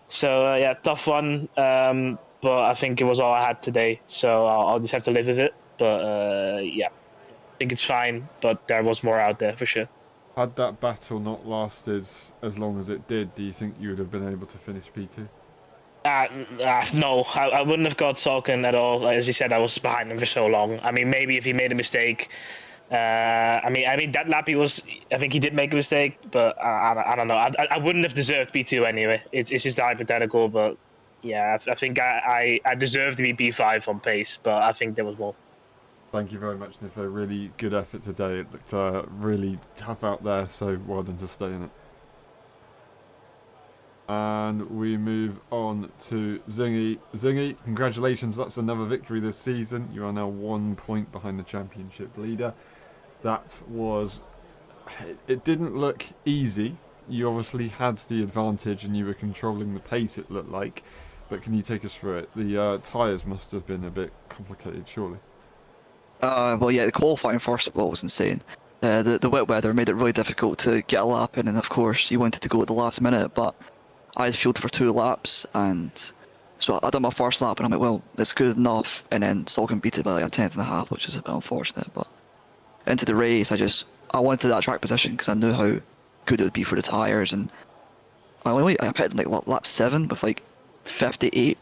So yeah, tough one. But I think it was all I had today, so I'll just have to live with it. But yeah, I think it's fine. But there was more out there for sure. Had that battle not lasted as long as it did, do you think you would have been able to finish P2? No, I wouldn't have got Salkin at all. As you said, I was behind him for so long. I mean, maybe if he made a mistake. I mean that lap he was. I think he did make a mistake, but I don't know. I wouldn't have deserved P2 anyway. It's just hypothetical, but yeah, I think I deserved to be P5 on pace, but I think there was more. Thank you very much, Nifo. Really good effort today. It looked really tough out there, so well done to stay in it. And we move on to Zingy. Zingy, congratulations. That's another victory this season. You are now 1 point behind the championship leader. That was... It didn't look easy. You obviously had the advantage and you were controlling the pace, it looked like. But can you take us through it? The tyres must have been a bit complicated, surely. Well, yeah, the qualifying first of all was insane. The wet weather made it really difficult to get a lap in, and of course you wanted to go at the last minute, but I had fueled for 2 laps, and so I done my first lap, and I'm like, well, it's good enough, and then Salkin beat it by like a tenth and a half, which is a bit unfortunate, but into the race, I wanted that track position because I knew how good it would be for the tyres, and I pitted like lap 7 with like 58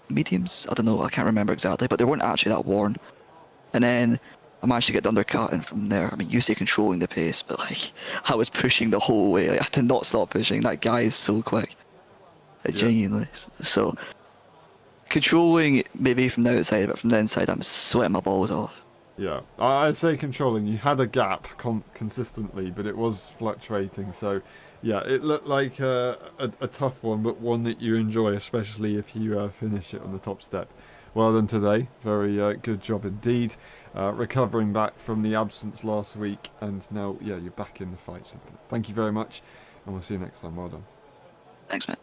mediums. I don't know, I can't remember exactly, but they weren't actually that worn. And then I managed to get the undercut, and from there, I mean, you say controlling the pace, but like, I was pushing the whole way. Like, I did not stop pushing. That guy is so quick. Like, genuinely. So, controlling maybe from the outside, but from the inside, I'm sweating my balls off. Yeah, I'd say controlling. You had a gap consistently, but it was fluctuating. So, yeah, it looked like a tough one, but one that you enjoy, especially if you finish it on the top step. Well done today. Very good job indeed. Recovering back from the absence last week, and now, yeah, you're back in the fight. So thank you very much, and we'll see you next time. Well done. Thanks, man.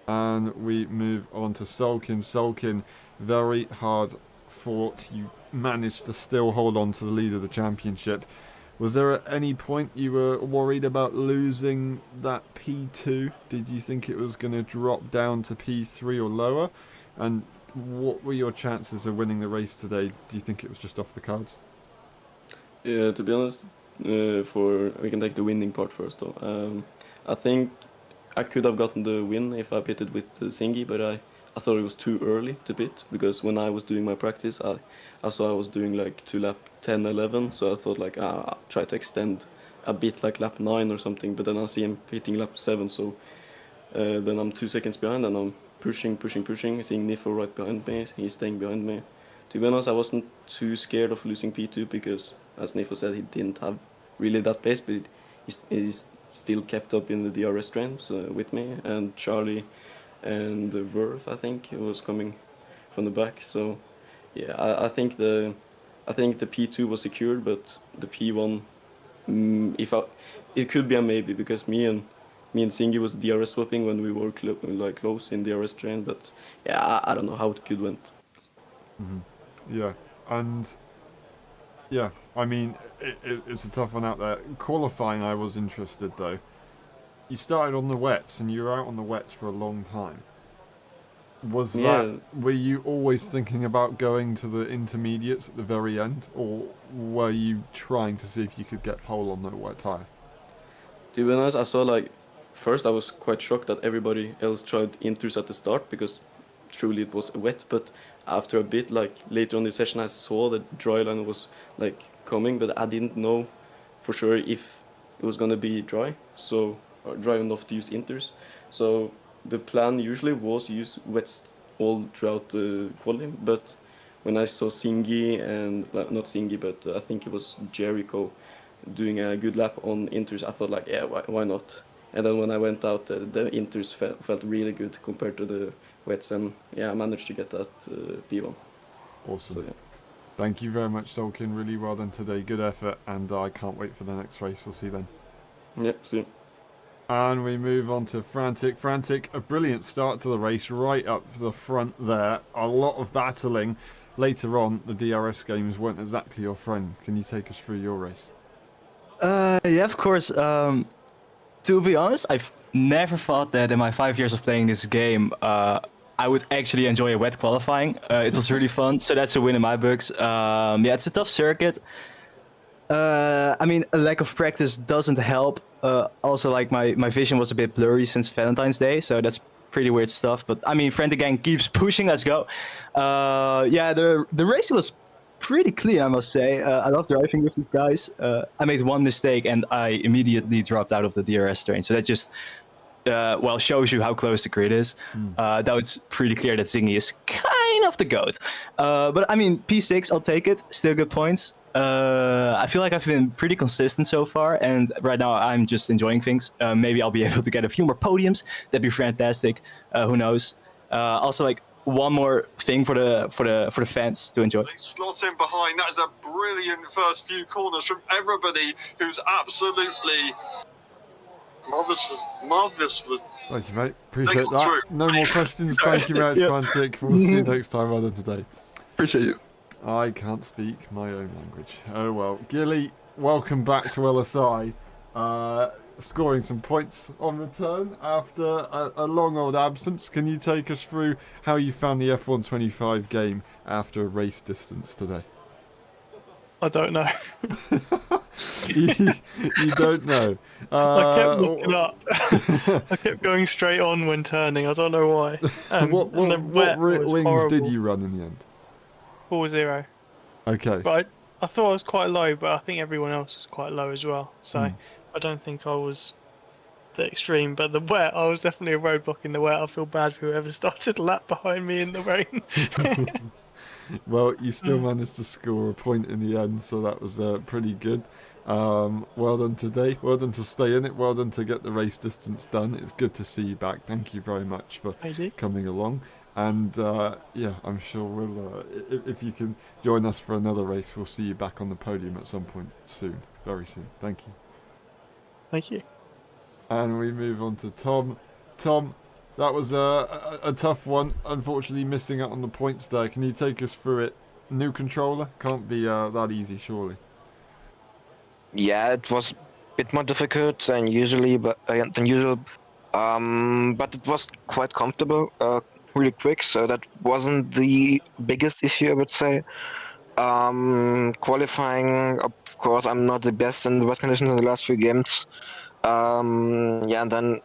And we move on to Sulkin. Sulkin, very hard fought. You managed to still hold on to the lead of the championship. Was there at any point you were worried about losing that P2? Did you think it was going to drop down to P3 or lower? And what were your chances of winning the race today? Do you think it was just off the cards? Yeah, to be honest, we can take the winning part first though. I think I could have gotten the win if I pitted with Singy, but I thought it was too early to pit because when I was doing my practice, I saw I was doing like to lap 10, 11, so I thought like I'll try to extend a bit like lap 9 or something, but then I see him pitting lap 7, so then I'm 2 seconds behind and I'm pushing, seeing Nifo right behind me, he's staying behind me. To be honest, I wasn't too scared of losing P2 because, as Nifo said, he didn't have really that pace, but he's still kept up in the DRS trains with me, and Charlie and Worth, I think, was coming from the back. So yeah, I think the P2 was secured, but the P1, it could be a maybe because me and Singy was DRS swapping when we were close in DRS train, but yeah, I don't know how it could went. Yeah, and yeah, I mean, it's a tough one out there. Qualifying, I was interested though. You started on the wets and you were out on the wets for a long time. Were you always thinking about going to the intermediates at the very end, or were you trying to see if you could get pole on the wet tyre? To be honest, I saw like, first I was quite shocked that everybody else tried inters at the start because truly it was wet, but after a bit, like later on the session, I saw that dry line was like coming, but I didn't know for sure if it was gonna be dry, so dry enough to use inters. So the plan usually was use wets all throughout the quali, but when I saw Singy and not Singy, but I think it was Jericho doing a good lap on inters, I thought like, yeah, why not? And then when I went out, the inters felt really good compared to the wets, and yeah, I managed to get that P1. Awesome. So, yeah. Thank you very much, Solkin. Really well done today. Good effort, and I can't wait for the next race. We'll see you then. Yep, see you. And we move on to Frantic. Frantic, a brilliant start to the race, right up the front there. A lot of battling. Later on, the DRS games weren't exactly your friend. Can you take us through your race? Yeah, of course. To be honest, I've never thought that in my 5 years of playing this game, I would actually enjoy a wet qualifying. It was really fun, so that's a win in my books. Yeah, it's a tough circuit. I mean, a lack of practice doesn't help. Also, like my vision was a bit blurry since Valentine's Day, so that's pretty weird stuff. But I mean, Frantic Gang keeps pushing. Let's go. Yeah, the race was pretty clean, I must say. I love driving with these guys. I made one mistake and I immediately dropped out of the DRS train. So that just well, shows you how close the grid is. That it's pretty clear that Zingy is kind of the GOAT. But I mean, P6, I'll take it. Still good points. I feel like I've been pretty consistent so far, and right now I'm just enjoying things. Maybe I'll be able to get a few more podiums. That'd be fantastic. Who knows? Also, like one more thing for the fans to enjoy. Slot in behind. That is a brilliant first few corners from everybody who's absolutely marvelous. Thank you, mate. Appreciate that. No more questions. Thank you very much, Frantic. We'll see you next time other than today. Appreciate you. I can't speak my own language. Oh well. Gilly, welcome back to LSI. Scoring some points on return after a long old absence. Can you take us through how you found the F125 game after a race distance today? I don't know. you don't know. I kept looking up. I kept going straight on when turning. I don't know why. What wings did you run in the end? 4-0. Okay. But I thought I was quite low, but I think everyone else was quite low as well. So I don't think I was the extreme. But the wet, I was definitely a roadblock in the wet. I feel bad for whoever started a lap behind me in the rain. Well, you still managed to score a point in the end, so that was pretty good. Well done today. Well done to stay in it. Well done to get the race distance done. It's good to see you back. Thank you very much for coming along. And yeah, I'm sure we'll, if you can join us for another race, we'll see you back on the podium at some point soon. Very soon. Thank you. Thank you. And we move on to Tom. Tom, that was a tough one. Unfortunately, missing out on the points there. Can you take us through it New controller? Can't be that easy, surely. Yeah, it was a bit more difficult than usually, than usual. But it was quite comfortable, really quick. So that wasn't the biggest issue, I would say. Qualifying, of course, I'm not the best in the wet conditions in the last few games. Yeah, and then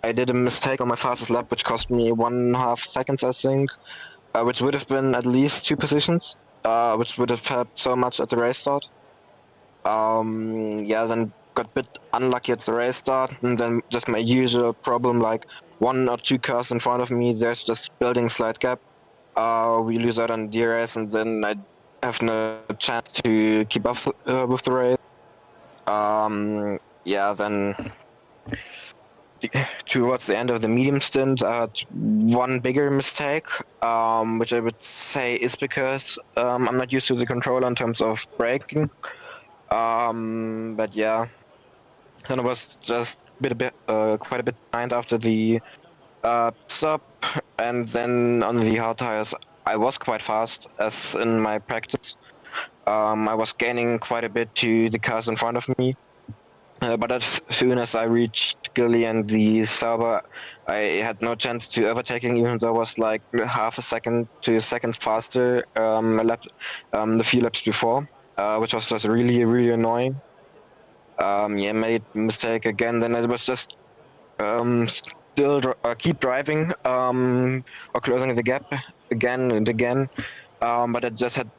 I did a mistake on my fastest lap, which cost me 1.5 seconds, I think, which would have been at least 2 positions, which would have helped so much at the race start. Yeah, then got a bit unlucky at the race start, and then just my usual problem, like 1 or 2 cars in front of me, there's just building slight gap. We lose out on DRS, and then I have no chance to keep up with the race. Yeah, then towards the end of the medium stint, I had one bigger mistake, which I would say is because I'm not used to the controller in terms of braking. But yeah, then I was just quite a bit behind after the stop, and then on the hard tires, I was quite fast, as in my practice. I was gaining quite a bit to the cars in front of me. But as soon as I reached Gilly and the Sauber, I had no chance to overtaking, even though I was like half a second to a second faster the few laps before, which was just really, really annoying. Yeah, made mistake again. Then it was just still keep driving or closing the gap again and again. But I just had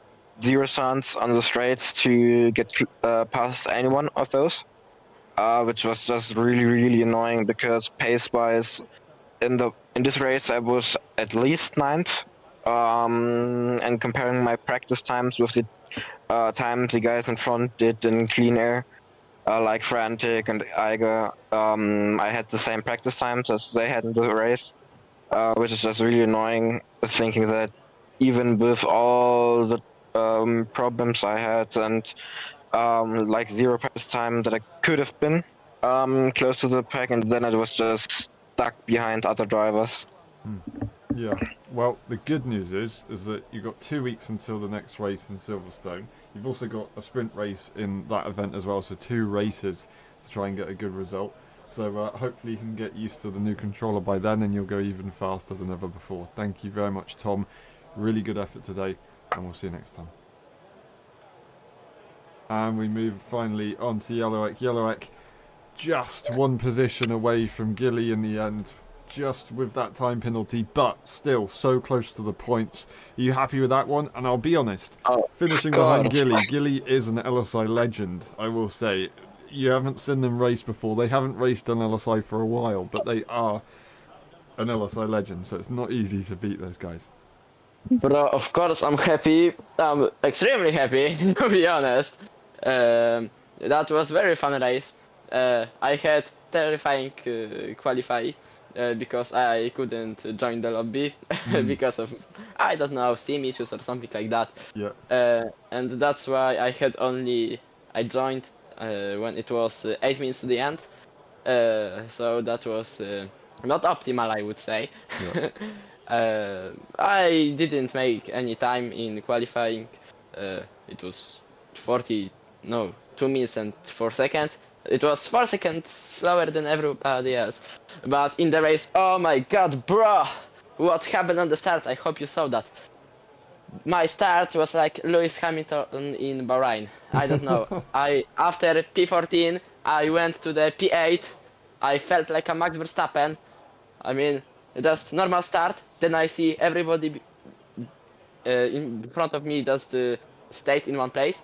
zero chance on the straights to get past any one of those. Which was just really, really annoying because pace-wise, in this race I was at least ninth, and comparing my practice times with the times the guys in front did in clean air, like Frantic and Eiger, I had the same practice times as they had in the race, which is just really annoying. Thinking that even with all the problems I had and like zero practice time that I could have been close to the pack, and then I was just stuck behind other drivers. Yeah. Well, the good news is that you've got 2 weeks until the next race in Silverstone. You've also got a sprint race in that event as well, so 2 races to try and get a good result. So hopefully you can get used to the new controller by then, and you'll go even faster than ever before. Thank you very much, Tom. Really good effort today, and we'll see you next time. And we move finally on to Yellowek. Yellowek just 1 position away from Gilly in the end, just with that time penalty, but still so close to the points. Are you happy with that one? And I'll be honest, finishing behind Gilly, Gilly is an LSI legend, I will say. You haven't seen them race before. They haven't raced on LSI for a while, but they are an LSI legend, so it's not easy to beat those guys. Bro, of course I'm happy. I'm extremely happy, to be honest. That was very fun race. I had terrifying qualify because I couldn't join the lobby because of, I don't know, Steam issues or something like that. Yeah. And that's why I joined when it was 8 minutes to the end. So that was not optimal, I would say. Yeah. I didn't make any time in qualifying. It was 2 minutes and 4 seconds. It was 4 seconds slower than everybody else. But in the race, oh my god, bro! What happened on the start? I hope you saw that. My start was like Lewis Hamilton in Bahrain. I don't know. After P14, I went to the P8. I felt like a Max Verstappen. I mean, just normal start. Then I see everybody in front of me just stayed in one place.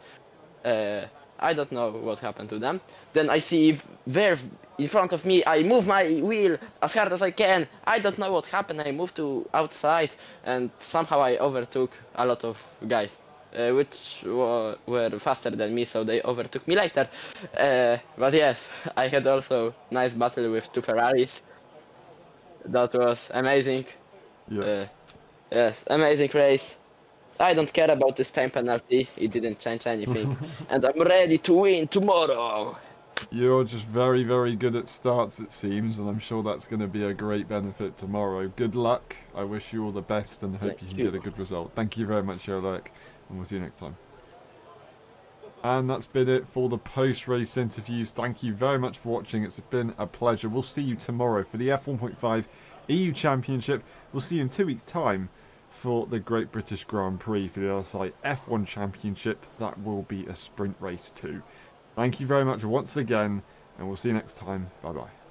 I don't know what happened to them. Then I see there in front of me, I move my wheel as hard as I can. I don't know what happened. I moved to outside and somehow I overtook a lot of guys, which were faster than me, so they overtook me later. But yes, I had also nice battle with 2 Ferraris. That was amazing. Yeah. Yes, amazing race. I don't care about this time penalty, it didn't change anything. And I'm ready to win tomorrow! You're just very, very good at starts, it seems, and I'm sure that's going to be a great benefit tomorrow. Good luck. I wish you all the best and hope you can get a good result. Thank you very much, Oleg, and we'll see you next time. And that's been it for the post-race interviews. Thank you very much for watching. It's been a pleasure. We'll see you tomorrow for the F1.5 EU Championship. We'll see you in 2 weeks' time for the Great British Grand Prix for the LSI F1 Championship. That will be a sprint race too. Thank you very much once again, and we'll see you next time. Bye-bye.